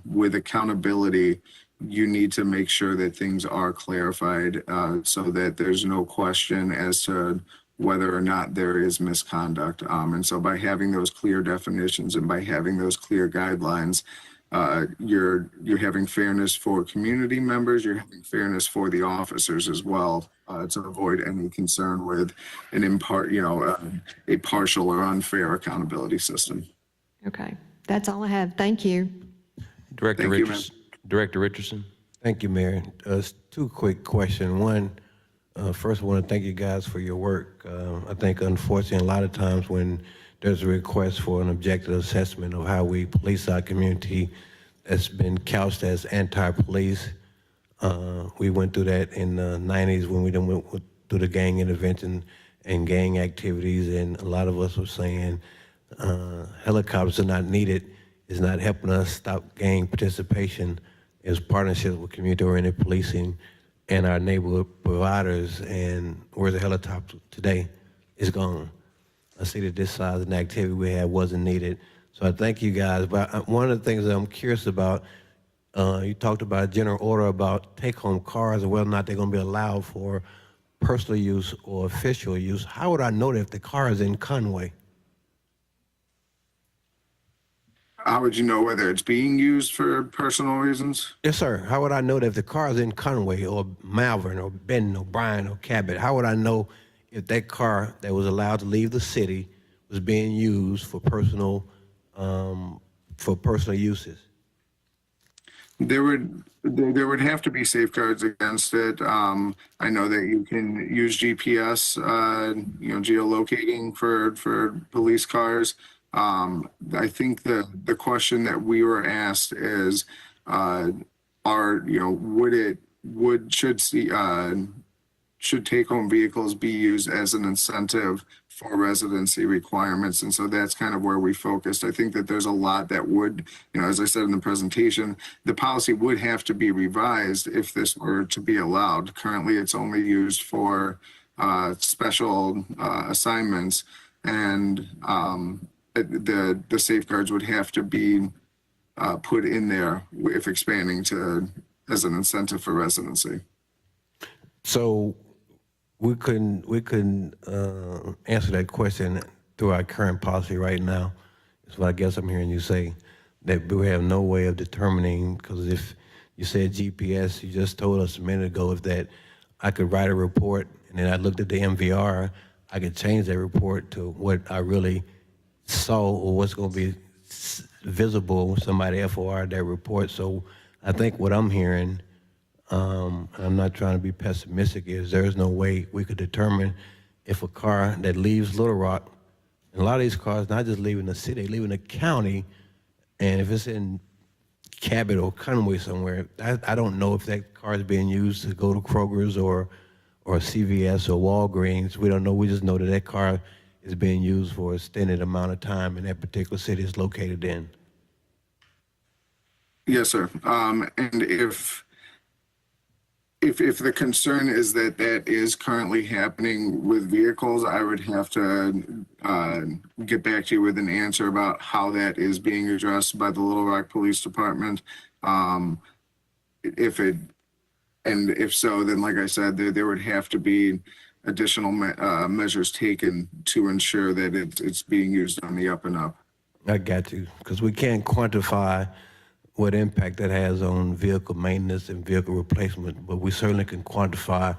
With accountability, you need to make sure that things are clarified so that there's no question as to whether or not there is misconduct. And so by having those clear definitions and by having those clear guidelines, you're having fairness for community members, you're having fairness for the officers as well, to avoid any concern with a partial or unfair accountability system. Okay, that's all I have. Thank you. Director Thank you, Richardson. Director Richardson. Thank you, Mayor. Two quick questions. One, first, I want to thank you guys for your work. I think, unfortunately, a lot of times when there's a request for an objective assessment of how we police our community that's been couched as anti-police, we went through that in the 90s when we went through the gang intervention and gang activities, and a lot of us were saying helicopters are not needed. It's not helping us stop gang participation. It's partnerships with community-oriented policing and our neighborhood providers. And where's the helicopter today? It's gone. I see that this size of the activity we had wasn't needed. So I thank you guys. But one of the things that I'm curious about, you talked about a general order about take-home cars and whether or not they're going to be allowed for personal use or official use. How would I know that if the car is in Conway? How would you know whether it's being used for personal reasons? Yes, sir. How would I know that if the car is in Conway or Malvern or Benton or Bryan or Cabot? How would I know if that car that was allowed to leave the city was being used for personal uses? There would have to be safeguards against it. I know that you can use GPS, geolocating for police cars. I think the question that we were asked is, should take-home vehicles be used as an incentive for residency requirements? And so that's kind of where we focused. I think that there's a lot that would, as I said in the presentation, the policy would have to be revised if this were to be allowed. Currently, it's only used for special assignments, and the safeguards would have to be put in there if expanding as an incentive for residency. So we couldn't answer that question through our current policy right now. That's what I guess I'm hearing you say, that we have no way of determining, because if you said GPS, you just told us a minute ago, if that I could write a report and then I looked at the MVR, I could change that report to what I really saw or what's going to be visible when somebody FOR'd that report. So I think what I'm hearing, I'm not trying to be pessimistic, is there is no way we could determine if a car that leaves Little Rock, and a lot of these cars not just leaving the city, they leaving the county, and if it's in Cabot or Conway somewhere, I don't know if that car is being used to go to Kroger's or CVS or Walgreens. We don't know. We just know that that car is being used for an extended amount of time in that particular city it's located in. Yes, sir. And if the concern is that is currently happening with vehicles, I would have to get back to you with an answer about how that is being addressed by the Little Rock Police Department. if it, and if so, then like I said, there would have to be additional measures taken to ensure that it's being used on the up and up. I got you, because we can't quantify what impact that has on vehicle maintenance and vehicle replacement, but we certainly can quantify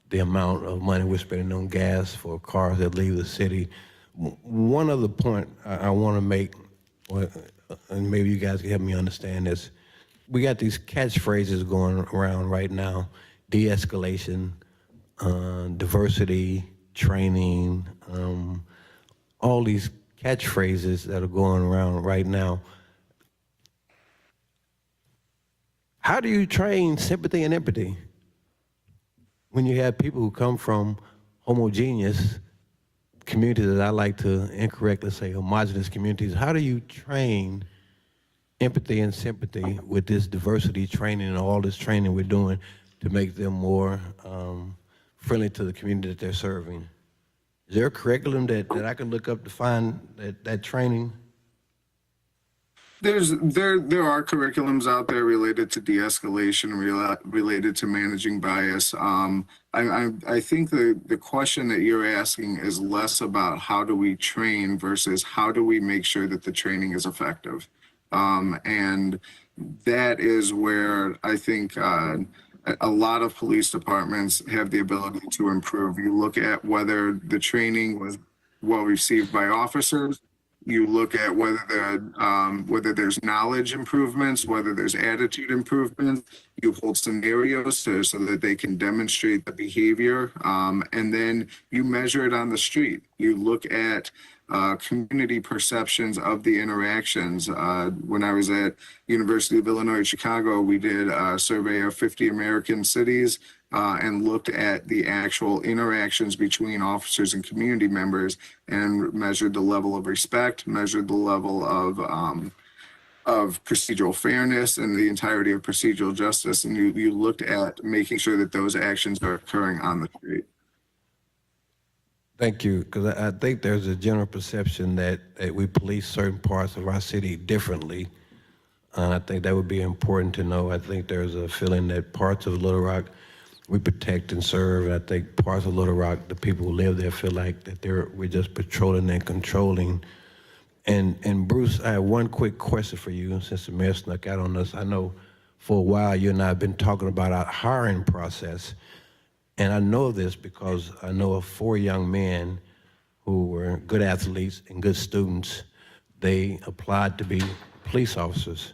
the amount of money we're spending on gas for cars that leave the city. One other point I want to make, and maybe you guys can help me understand this. We got these catchphrases going around right now: de-escalation, diversity, training, all these catchphrases that are going around right now. How do you train sympathy and empathy when you have people who come from homogeneous communities, that I like to incorrectly say homogeneous communities? How do you train empathy and sympathy with this diversity training and all this training we're doing to make them more friendly to the community that they're serving? Is there a curriculum that I can look up to find that training? There are curriculums out there related to de-escalation, related to managing bias. I think the question that you're asking is less about how do we train versus how do we make sure that the training is effective. And that is where I think a lot of police departments have the ability to improve. You look at whether the training was well received by officers. You look at whether there's knowledge improvements, whether there's attitude improvements. You hold scenarios so that they can demonstrate the behavior, and then you measure it on the street. You look at community perceptions of the interactions. When I was at University of Illinois Chicago, we did a survey of 50 American cities and looked at the actual interactions between officers and community members and measured the level of respect, measured the level of procedural fairness and the entirety of procedural justice. And you looked at making sure that those actions are occurring on the street. Thank you, because I think there's a general perception that we police certain parts of our city differently. I think that would be important to know. I think there's a feeling that parts of Little Rock we protect and serve. I think parts of Little Rock, the people who live there feel like that we're just patrolling and controlling. And Bruce, I have one quick question for you since the mayor snuck out on us. I know for a while you and I have been talking about our hiring process. And I know this because I know of 4 young men who were good athletes and good students. They applied to be police officers.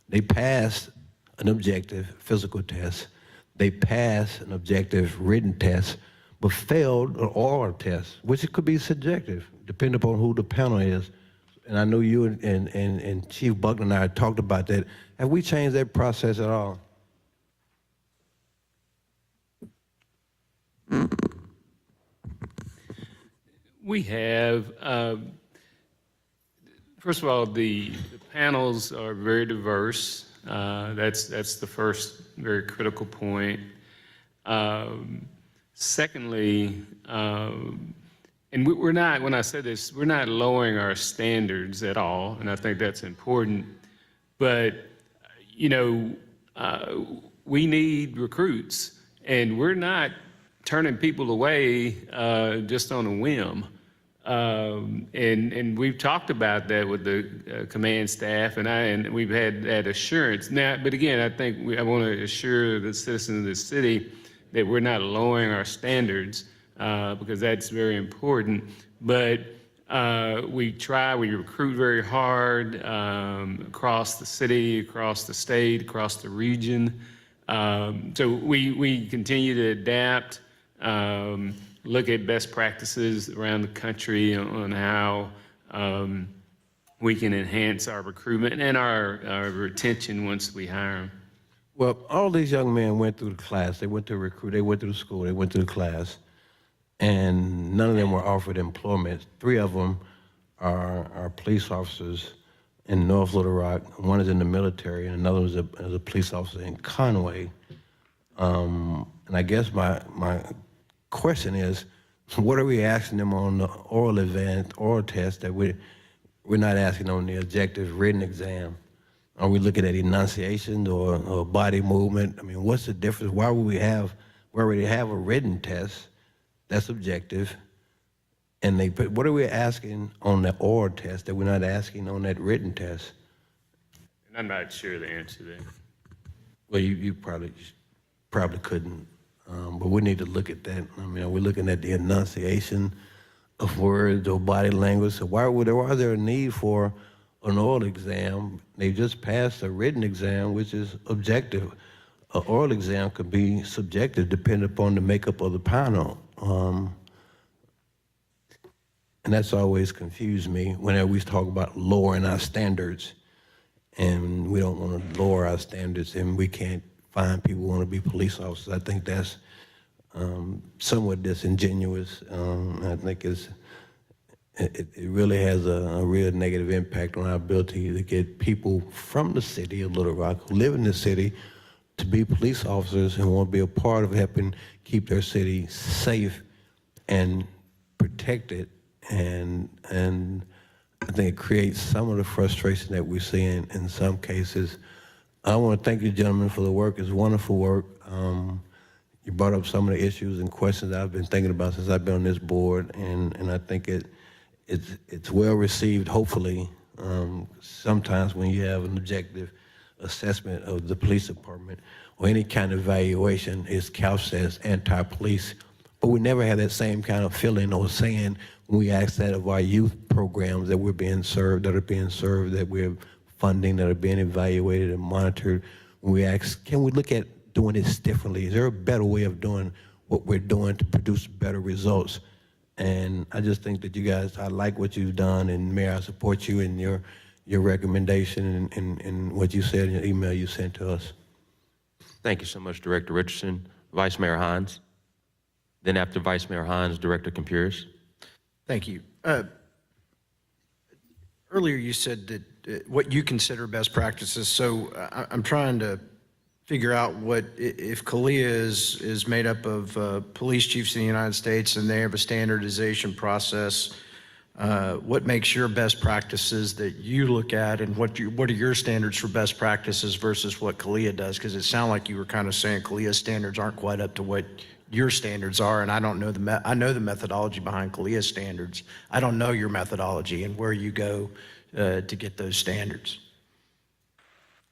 They passed an objective physical test. They passed an objective written test, but failed an oral test, which it could be subjective, depending upon who the panel is. And I know you and Chief Buckner and I talked about that. Have we changed that process at all? We have. First of all, the panels are very diverse. That's the first very critical point. Secondly, and we're not, when I say this, we're not lowering our standards at all, and I think that's important. But, you know, we need recruits, and we're not turning people away just on a whim. And we've talked about that with the command staff, and we've had that assurance. Now, but again, I think I want to assure the citizens of the city that we're not lowering our standards because that's very important. But we recruit very hard across the city, across the state, across the region. So we continue to adapt. Look at best practices around the country on how we can enhance our recruitment and our retention once we hire them. Well, all these young men went through the class. They went to recruit. They went through the school. They went through the class, and none of them were offered employment. 3 of them are police officers in North Little Rock. One is in the military, and another is a police officer in Conway. And I guess my question is, what are we asking them on the oral test that we're not asking on the objective written exam? Are we looking at enunciation or body movement? I mean, what's the difference? Why would we already have a written test that's objective, and what are we asking on the oral test that we're not asking on that written test? And I'm not sure the answer to that. Well, you probably couldn't, but we need to look at that. I mean, are we looking at the enunciation of words or body language? So why is there a need for an oral exam? They just passed a written exam, which is objective. An oral exam could be subjective, depending upon the makeup of the panel. And that's always confused me whenever we talk about lowering our standards, and we don't want to lower our standards, and we can't find people who want to be police officers. I think that's somewhat disingenuous. I think it really has a real negative impact on our ability to get people from the city of Little Rock who live in the city to be police officers and want to be a part of helping keep their city safe and protected. And I think it creates some of the frustration that we're seeing in some cases. I want to thank you, gentlemen, for the work. It's wonderful work. You brought up some of the issues and questions that I've been thinking about since I've been on this board, and I think it's well received, hopefully. Sometimes when you have an objective assessment of the police department or any kind of evaluation, it's couched as anti-police, but we never have that same kind of feeling or saying when we ask that of our youth programs that are being served, that we're funding, that are being evaluated and monitored. When we ask, can we look at doing this differently? Is there a better way of doing what we're doing to produce better results? And I just think that you guys, I like what you've done, and Mayor, I support you in your recommendation and what you said in your email you sent to us. Thank you so much, Director Richardson. Vice Mayor Hines. Then after Vice Mayor Hines, Director Compures. Thank you. Earlier you said that what you consider best practices, so I'm trying to figure out what, if CALEA is made up of police chiefs in the United States and they have a standardization process, what makes your best practices that you look at, and what are your standards for best practices versus what CALEA does? Because it sounded like you were kind of saying CALEA's standards aren't quite up to what your standards are, and I don't know I know the methodology behind CALEA standards. I don't know your methodology and where you go to get those standards.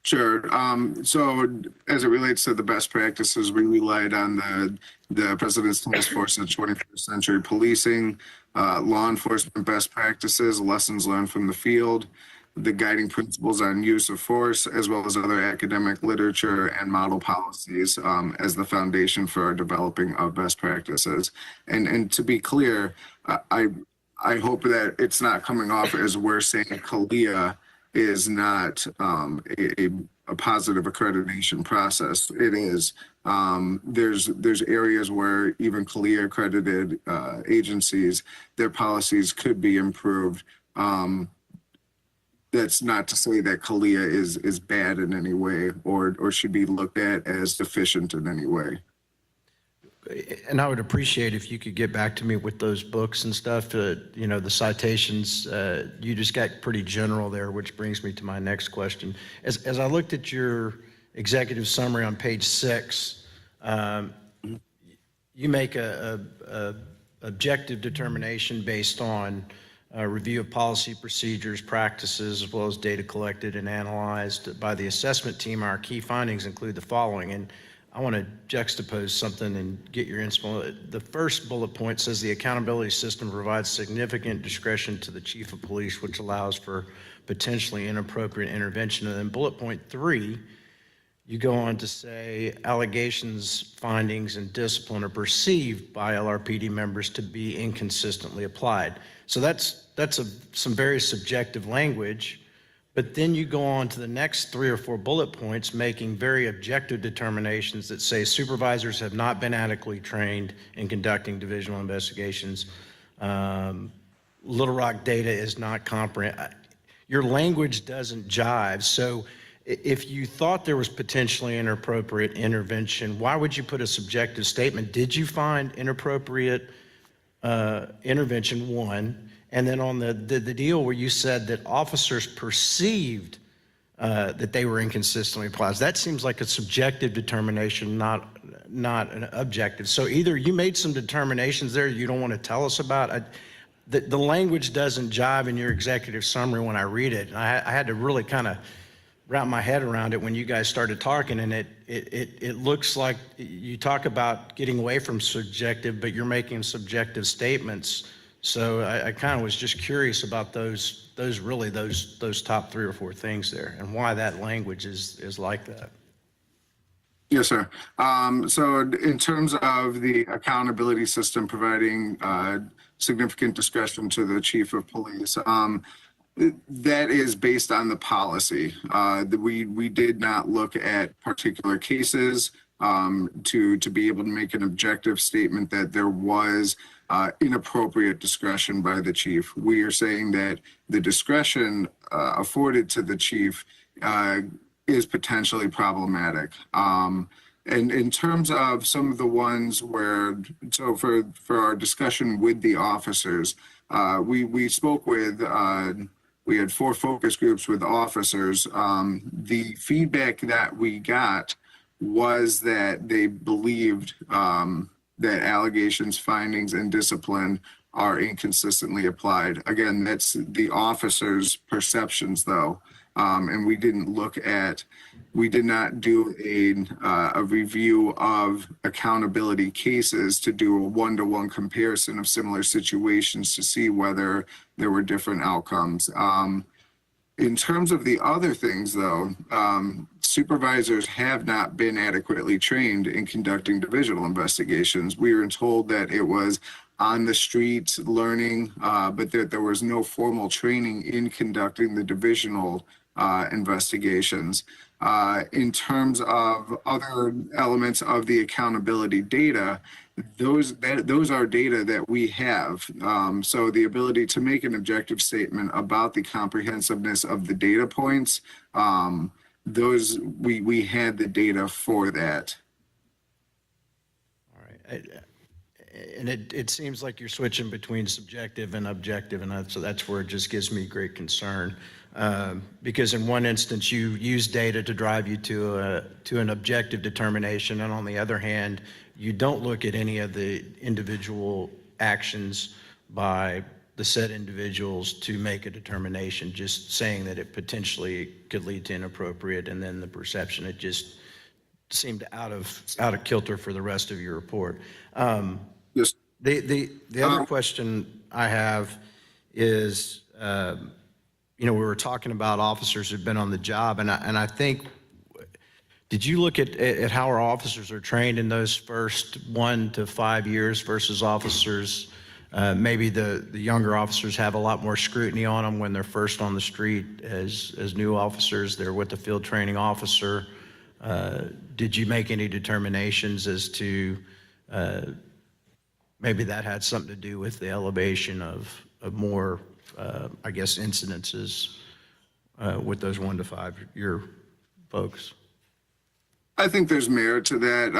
Sure. So as it relates to the best practices, we relied on the President's Task Force on 21st Century Policing, law enforcement best practices, lessons learned from the field, the guiding principles on use of force, as well as other academic literature and model policies as the foundation for our developing of best practices. And to be clear, I hope that it's not coming off as we're saying CALEA is not a positive accreditation process. It is. There's areas where even CALEA accredited agencies, their policies could be improved. That's not to say that CALEA is bad in any way or should be looked at as deficient in any way. And I would appreciate if you could get back to me with those books and stuff, you know, the citations. You just got pretty general there, which brings me to my next question. As I looked at your executive summary on page 6, you make a objective determination based on review of policy, procedures, practices, as well as data collected and analyzed by the assessment team. Our key findings include the following, and I want to juxtapose something and get your inspo. The first bullet point says the accountability system provides significant discretion to the chief of police, which allows for potentially inappropriate intervention. And then bullet point 3, you go on to say allegations, findings, and discipline are perceived by Lrpd members to be inconsistently applied. So that's some very subjective language. But then you go on to the next 3 or 4 bullet points making very objective determinations that say supervisors have not been adequately trained in conducting divisional investigations. Little Rock data is not comprehensive. Your language doesn't jive. So if you thought there was potentially inappropriate intervention, why would you put a subjective statement? Did you find inappropriate intervention, 1? And then on the deal where you said that officers perceived that they were inconsistently applied. That seems like a subjective determination, not an objective. So either you made some determinations there you don't want to tell us about. The language doesn't jive in your executive summary when I read it. And I had to really kind of wrap my head around it when you guys started talking, and it looks like you talk about getting away from subjective, but you're making subjective statements. So I kind of was just curious about those top 3 or 4 things there, and why that language is like that. Yes, sir. So in terms of the accountability system providing significant discretion to the chief of police, that is based on the policy. We did not look at particular cases to be able to make an objective statement that there was inappropriate discretion by the chief. We are saying that the discretion afforded to the chief is potentially problematic. And in terms of some of the ones where, so for our discussion with the officers, we spoke with, we had 4 focus groups with officers. The feedback that we got was that they believed that allegations, findings, and discipline are inconsistently applied. Again, that's the officers' perceptions, though. And we did not do a review of accountability cases to do a one-to-one comparison of similar situations to see whether there were different outcomes. In terms of the other things, though, supervisors have not been adequately trained in conducting divisional investigations. We were told that it was on the street learning, but that there was no formal training in conducting the divisional investigations. In terms of other elements of the accountability data, those are data that we have. So the ability to make an objective statement about the comprehensiveness of the data points, those we had the data for that. All right. And it seems like you're switching between subjective and objective, and so that's where it just gives me great concern. Because in one instance, you use data to drive you to an objective determination, and on the other hand, you don't look at any of the individual actions by the said individuals to make a determination, just saying that it potentially could lead to inappropriate, and then the perception, it just seemed out of kilter for the rest of your report. Yes. The other question I have is, we were talking about officers who've been on the job, and I think, did you look at how our officers are trained in those first 1 to 5 years versus officers? Maybe the younger officers have a lot more scrutiny on them when they're first on the street as new officers. They're with the field training officer. Did you make any determinations as to maybe that had something to do with the elevation of more, incidences with those 1 to 5 year folks? I think there's merit to that.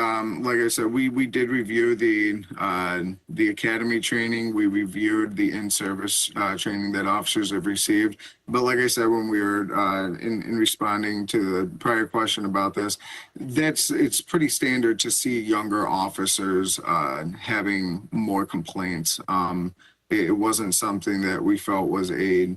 Like I said, we did review the academy training. We reviewed the in-service training that officers have received. But like I said, when we were in responding to the prior question about this, it's pretty standard to see younger officers having more complaints. It wasn't something that we felt was a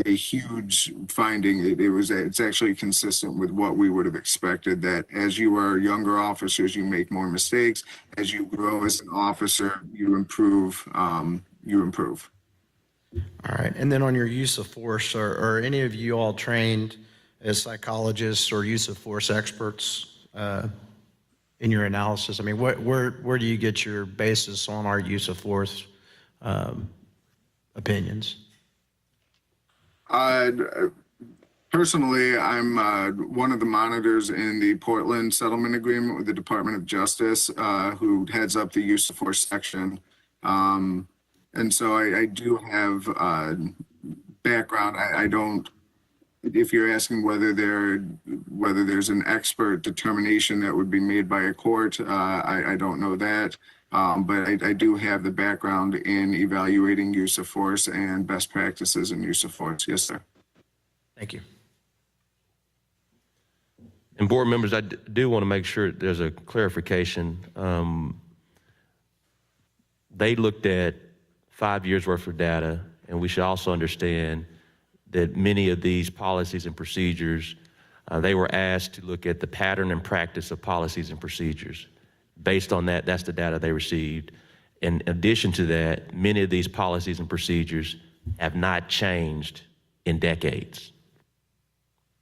huge finding. It's actually consistent with what we would have expected, that as you are younger officers, you make more mistakes. As you grow as an officer, you improve. All right. And then on your use of force, are any of you all trained as psychologists or use of force experts in your analysis? I mean, where do you get your basis on our use of force opinions? Personally, I'm one of the monitors in the Portland settlement agreement with the Department of Justice, who heads up the use of force section. And so I do have background. I don't, if you're asking whether there's an expert determination that would be made by a court, I don't know that. But I do have the background in evaluating use of force and best practices in use of force. Yes, sir. Thank you. And board members, I do want to make sure there's a clarification. They looked at 5 years worth of data, and we should also understand that many of these policies and procedures, they were asked to look at the pattern and practice of policies and procedures. Based on that, that's the data they received. In addition to that, many of these policies and procedures have not changed in decades.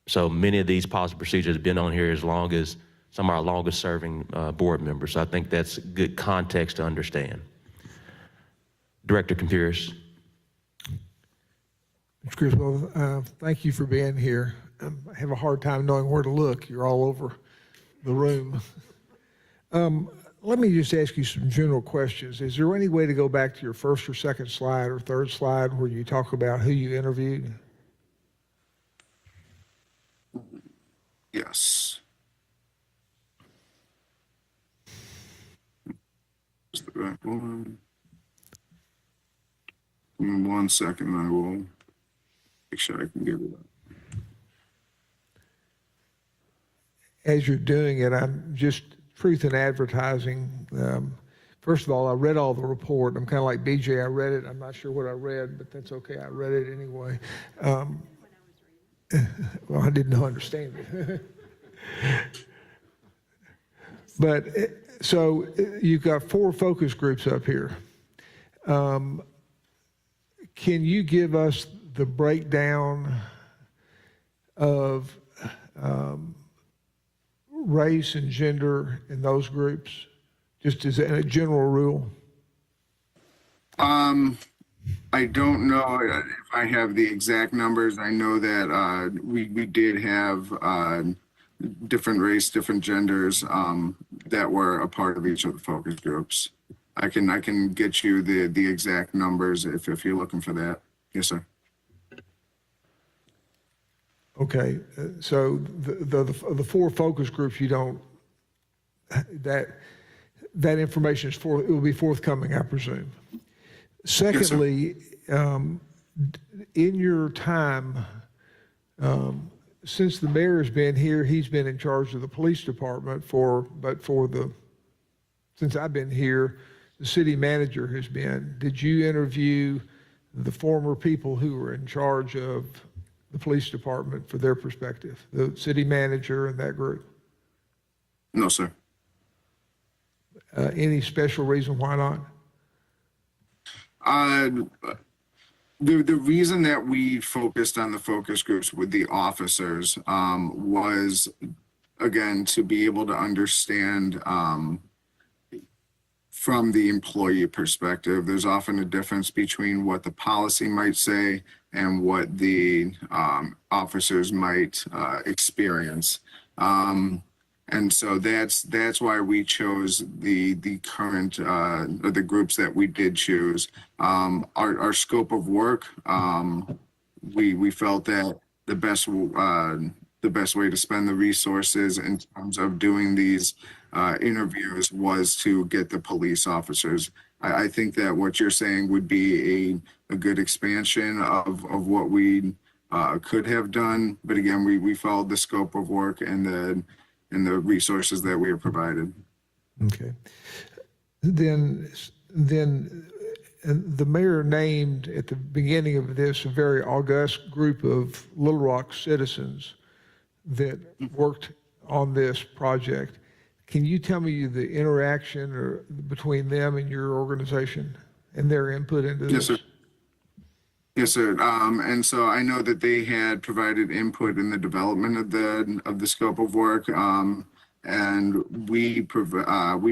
So many of these policy procedures have been on here as long as some of our longest serving board members. So I think that's good context to understand. Director Compeers. Mr. Griswold, thank you for being here. I have a hard time knowing where to look. You're all over the room. Let me just ask you some general questions. Is there any way to go back to your first or second slide or third slide where you talk about who you interviewed? Yes. Is the right one? Give me 1 second, I will make sure I can give it up. As you're doing it, I'm just truth in advertising. First of all, I read all the report. I'm kind of like BJ. I read it. I'm not sure what I read, but that's okay. I read it anyway. Well, I didn't understand it. But so you've got 4 focus groups up here. Can you give us the breakdown of race and gender in those groups, just as a general rule? I don't know if I have the exact numbers. I know that we did have different race, different genders that were a part of each of the focus groups. I can get you the exact numbers if you're looking for that. Yes, sir. Okay, so the 4 focus groups, you don't, that information is it will be forthcoming, I presume. Secondly, in your time, since the mayor has been here, he's been in charge of the police department since I've been here, the city manager has been. Did you interview the former people who were in charge of the police department for their perspective, the city manager and that group? No, sir. Any special reason why not? The reason that we focused on the focus groups with the officers was, again, to be able to understand from the employee perspective. There's often a difference between what the policy might say and what the officers might experience. And so that's why we chose the current or the groups that we did choose. Our scope of work, we felt that the best way to spend the resources in terms of doing these interviews was to get the police officers. I think that what you're saying would be a good expansion of what we could have done. But again, we followed the scope of work and the resources that we have provided. Okay. Then the mayor named at the beginning of this a very august group of Little Rock citizens that worked on this project. Can you tell me the interaction between them and your organization and their input into this? Yes, sir. Yes, sir. And so I know that they had provided input in the development of the scope of work, and we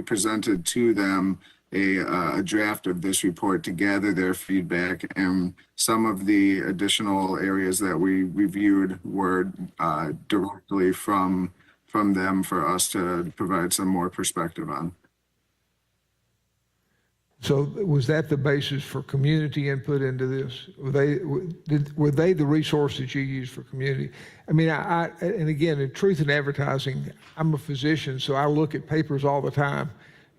presented to them a draft of this report to gather their feedback, and some of the additional areas that we reviewed were directly from them for us to provide some more perspective on. So was that the basis for community input into this? Were they the resources you used for community? I mean, and again, in truth in advertising, I'm a physician, so I look at papers all the time,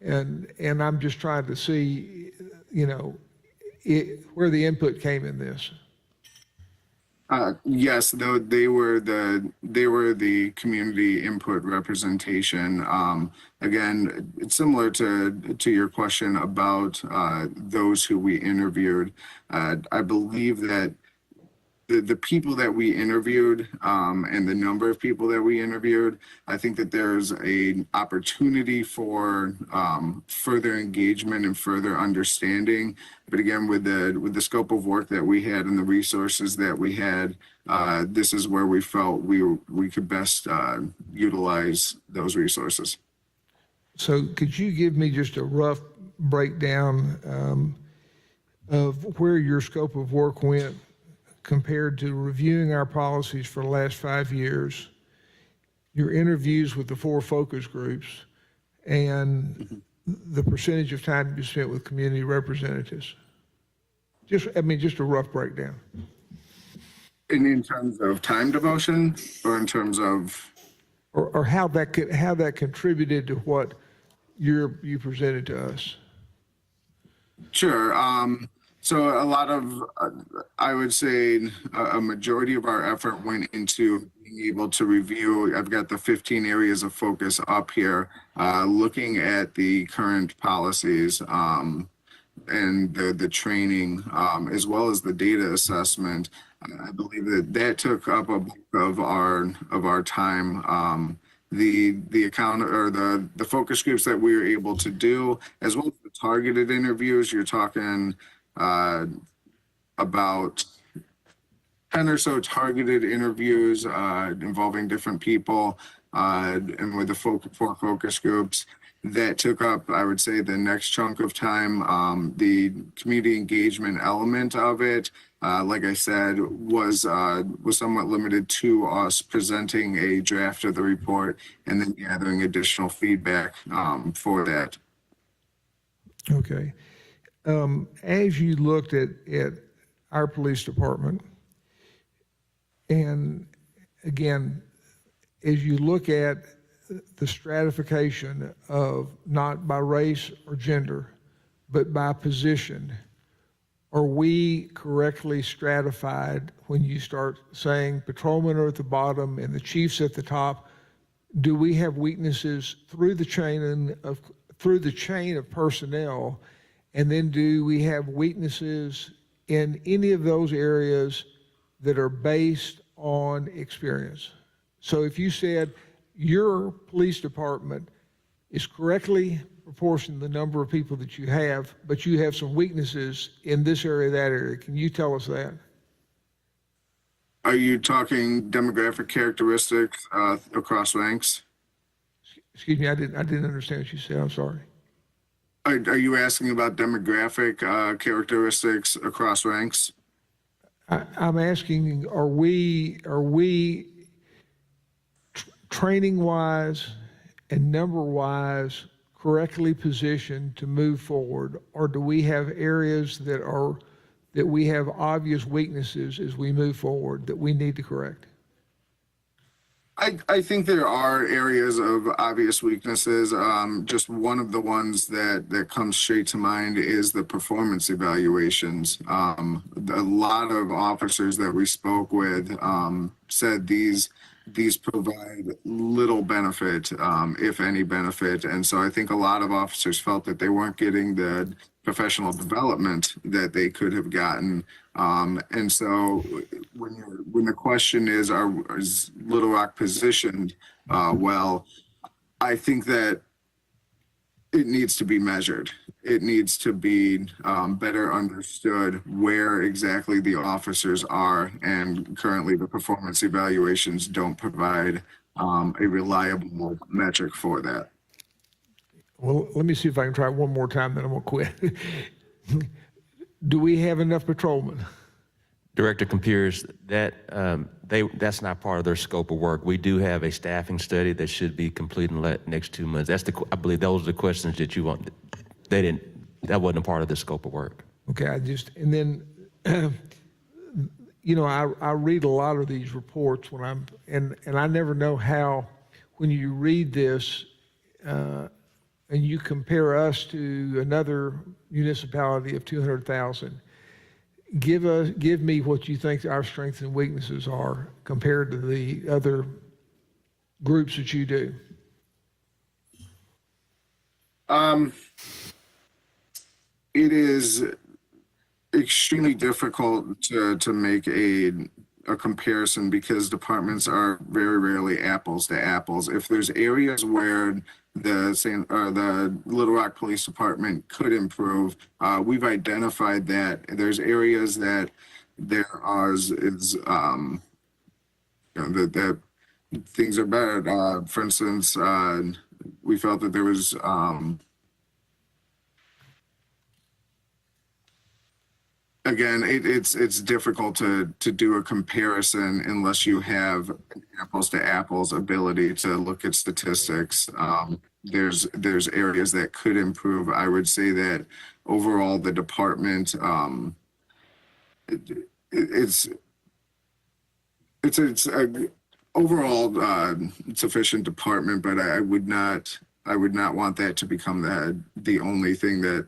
and I'm just trying to see, where the input came in this. Yes, though they were the community input representation. Again, it's similar to your question about those who we interviewed. I believe that the people that we interviewed and the number of people that we interviewed, I think that there's an opportunity for further engagement and further understanding. But again, with the scope of work that we had and the resources that we had, this is where we felt we could best utilize those resources. So could you give me just a rough breakdown of where your scope of work went compared to reviewing our policies for the last 5 years, your interviews with the 4 focus groups, and the percentage of time you spent with community representatives? Just a rough breakdown. And in terms of time devotion, or in terms of, Or how that contributed to what you presented to us. sure. So a lot of, I would say a majority of our effort went into being able to review. I've got the 15 areas of focus up here, looking at the current policies and the training, as well as the data assessment. I believe that took up a bulk of our time. The account or the focus groups that we were able to do, as well as the targeted interviews, you're talking about 10 or so targeted interviews involving different people and with the 4 focus groups. That took up, I would say, the next chunk of time. The community engagement element of it, like I said, was somewhat limited to us presenting a draft of the report and then gathering additional feedback for that. Okay. As you looked at our police department, and again, as you look at the stratification of not by race or gender, but by position, are we correctly stratified when you start saying patrolmen are at the bottom and the chiefs at the top? Do we have weaknesses through the chain of personnel? And then do we have weaknesses in any of those areas that are based on experience? So if you said your police department is correctly proportioned to the number of people that you have, but you have some weaknesses in this area, that area, can you tell us that? Are you talking demographic characteristics across ranks? Excuse me, I didn't understand what you said. I'm sorry. Are you asking about demographic characteristics across ranks? I'm asking, are we training-wise and number-wise correctly positioned to move forward, or do we have areas that we have obvious weaknesses as we move forward that we need to correct? I think there are areas of obvious weaknesses. Just one of the ones that comes straight to mind is the performance evaluations. A lot of officers that we spoke with said these provide little benefit, if any benefit. And so I think a lot of officers felt that they weren't getting the professional development that they could have gotten. And so when the question is Little Rock positioned well, I think that it needs to be measured. It needs to be better understood where exactly the officers are, and currently the performance evaluations don't provide a reliable metric for that. Well, let me see if I can try it one more time, then I'm gonna quit. Do we have enough patrolmen? Director Compeers, that's not part of their scope of work. We do have a staffing study that should be complete in the next 2 months. I believe those are the questions that you want. That wasn't a part of the scope of work. Okay, and then, I read a lot of these reports and I never know how, when you read this, and you compare us to another municipality of 200,000, give me what you think our strengths and weaknesses are compared to the other groups that you do. It is extremely difficult to make a comparison because departments are very rarely apples to apples. If there's areas where the Little Rock Police Department could improve, we've identified that. There's areas that there is that things are better. For instance, we felt that there was again, it's difficult to do a comparison unless you have an apples to apples ability to look at statistics. There's areas that could improve. I would say that overall the department it's a overall sufficient department, but I would not want that to become the only thing that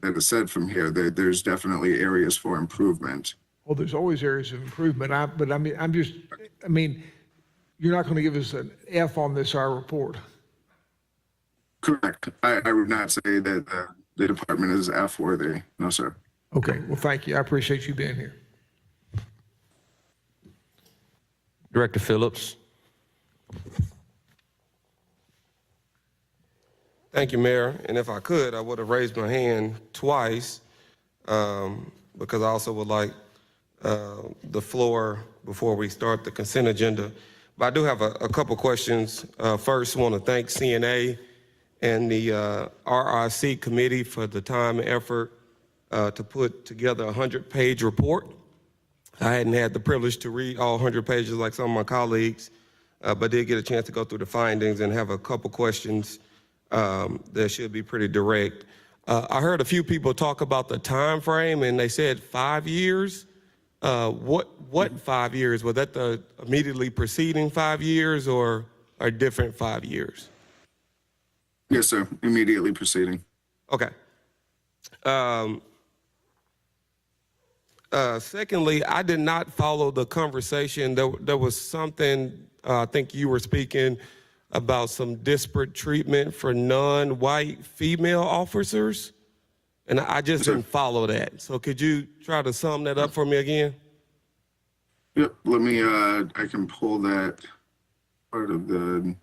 is said from here. There's definitely areas for improvement. Well, there's always areas of improvement. But I mean, you're not going to give us an F on this, our report. Correct. I would not say that the department is F worthy. No, sir. Okay. Well, thank you. I appreciate you being here. Director Phillips. Thank you, Mayor. And if I could, I would have raised my hand twice because I also would like the floor before we start the consent agenda. But I do have a couple questions. First, I want to thank CNA and the RRC committee for the time and effort to put together a 100-page report. I hadn't had the privilege to read all 100 pages like some of my colleagues, but did get a chance to go through the findings and have a couple questions that should be pretty direct. I heard a few people talk about the time frame, and they said 5 years. What 5 years? Was that the immediately preceding 5 years or a different 5 years? Yes, sir. Immediately preceding. Okay. Secondly, I did not follow the conversation. There was something, I think you were speaking about some disparate treatment for non-white female officers, and I just didn't follow that. So could you try to sum that up for me again? Yep. Let me. I can pull that part of the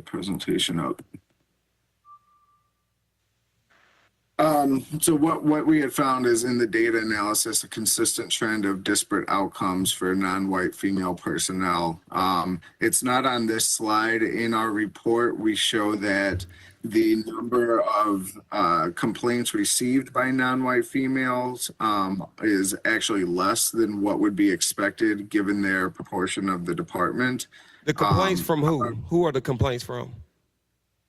presentation up. So what we had found is in the data analysis, a consistent trend of disparate outcomes for non-white female personnel. It's not on this slide. In our report, we show that the number of complaints received by non-white females is actually less than what would be expected given their proportion of the department. The complaints from who? Who are the complaints from?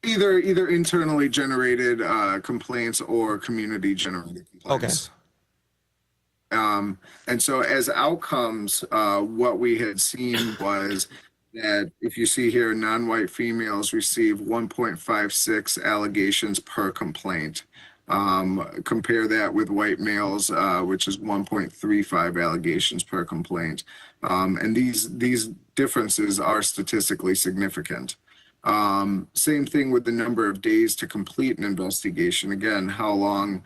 Either internally generated complaints or community generated complaints. Okay. And so as outcomes, what we had seen was that if you see here, non-white females receive 1.56 allegations per complaint. Compare that with white males, which is 1.35 allegations per complaint. And these differences are statistically significant. Same thing with the number of days to complete an investigation. Again, how long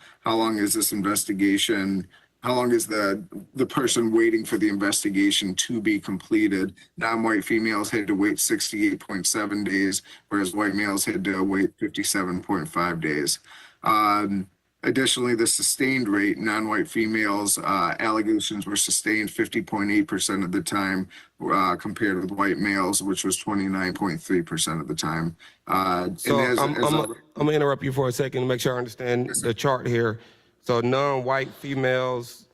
is this investigation? How long is the person waiting for the investigation to be completed? Non-white females had to wait 68.7 days, whereas white males had to wait 57.5 days. Additionally, the sustained rate, non-white females, allegations were sustained 50.8% of the time compared with white males, which was 29.3% of the time. So I'm going to interrupt you for a second to make sure I understand the chart here. So non-white females,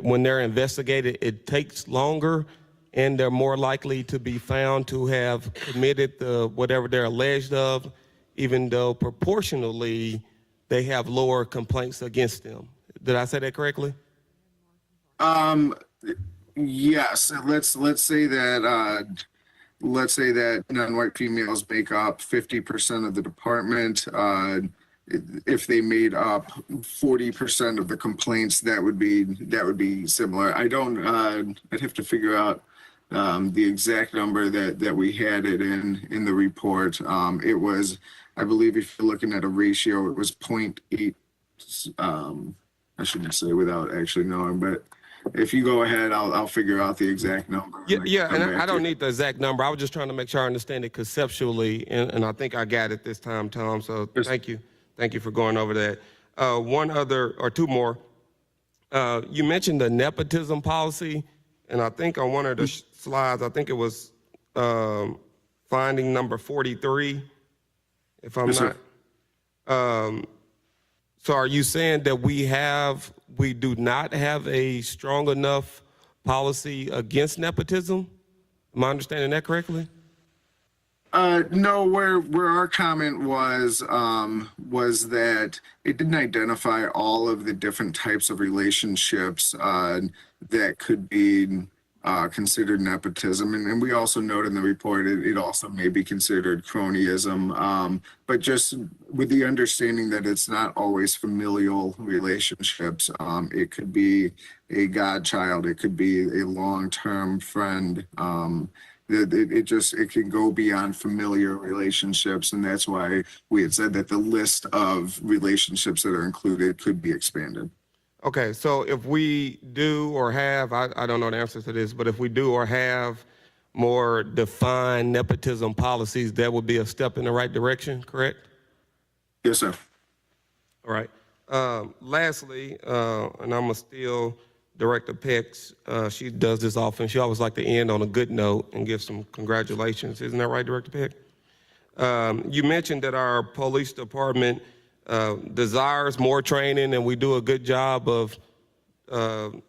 when they're investigated, it takes longer and they're more likely to be found to have committed whatever they're alleged of, even though proportionally they have lower complaints against them. Did I say that correctly? Yes. Let's say that non-white females make up 50% of the department. if they made up 40% of the complaints, that would be similar. I don't, I'd have to figure out the exact number that we had it in the report. It was, I believe if you're looking at a ratio, it was 0.8. I shouldn't say without actually knowing, but if you go ahead, I'll figure out the exact number. Yeah, and I don't need the exact number. I was just trying to make sure I understand it conceptually, and I think I got it this time, Tom. So thank you. Thank you for going over that. One other, or two more. You mentioned the nepotism policy, and I think on one of the slides, I think it was finding number 43, if I'm Yes, not. So are you saying that we do not have a strong enough policy against nepotism? Am I understanding that correctly? No, where our comment was that it didn't identify all of the different types of relationships that could be considered nepotism. And we also note in the report, it also may be considered cronyism, but just with the understanding that it's not always familial relationships. It could be a godchild, it could be a long-term friend. It can go beyond familiar relationships, and that's why we had said that the list of relationships that are included could be expanded. Okay, so if we do or have, I don't know the answer to this, but if we do or have more defined nepotism policies, that would be a step in the right direction, correct? Yes, sir. All right. Lastly, and I'm gonna steal Director Peck's, she does this often. She always like to end on a good note and give some congratulations. Isn't that right, Director Peck? You mentioned that our police department desires more training, and we do a good job of, over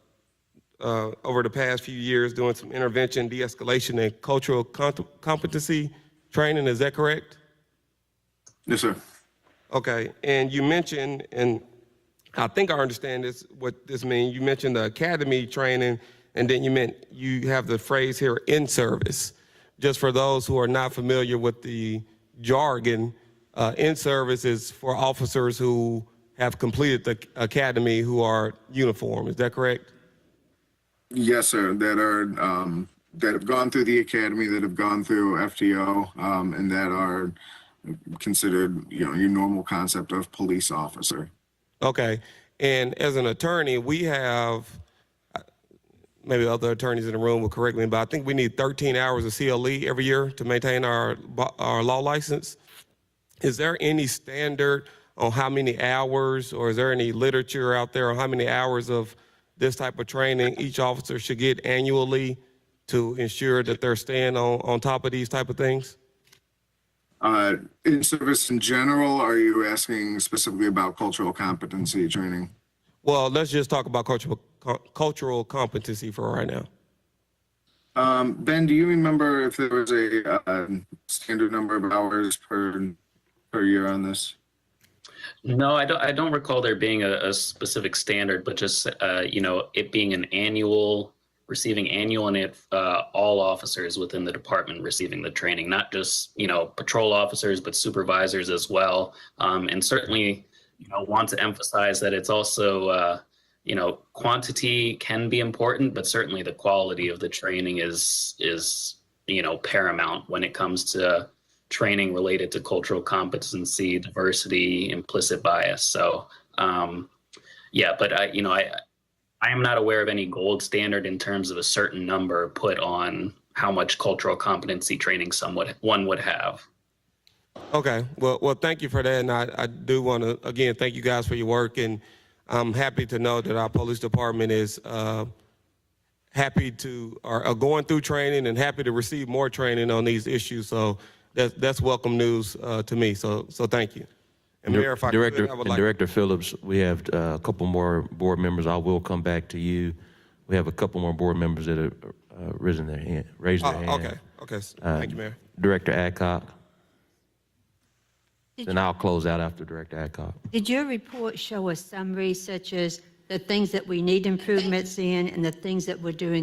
the past few years, doing some intervention, de-escalation, and cultural competency training. Is that correct? Yes, sir. Okay, and you mentioned, and I think I understand this, what this means. You mentioned the academy training, and then you have the phrase here, in service. Just for those who are not familiar with the jargon, in service is for officers who have completed the academy who are uniform. Is that correct? Yes, sir. That have gone through the academy, that have gone through FTO, and that are considered, your normal concept of police officer. Okay, and as an attorney, we have, maybe other attorneys in the room will correct me, but I think we need 13 hours of CLE every year to maintain our law license. Is there any standard on how many hours, or is there any literature out there on how many hours of this type of training each officer should get annually to ensure that they're staying on top of these type of things? In service in general, are you asking specifically about cultural competency training? Well, let's just talk about cultural competency for right now. Ben, do you remember if there was a standard number of hours per year on this? No, I don't recall there being a specific standard, but just it being an annual, receiving annual, and all officers within the department receiving the training, not just patrol officers, but supervisors as well. And certainly, want to emphasize that it's also quantity can be important, but certainly the quality of the training is paramount when it comes to training related to cultural competency, diversity, implicit bias. So, but I am not aware of any gold standard in terms of a certain number put on how much cultural competency training one would have. Okay, well, thank you for that, and I do want to again thank you guys for your work, and I'm happy to know that our police department is happy to are going through training and happy to receive more training on these issues. So that's welcome news to me. So thank you. And Mayor, if I Director, could, I would like Director Phillips, we have a couple more board members. I will come back to you. We have a couple more board members that have raised their hand. Okay. Thank you, Mayor. Director Adcock. And I'll close out after Director Adcock. Did your report show a summary such as the things that we need improvements in and the things that we're doing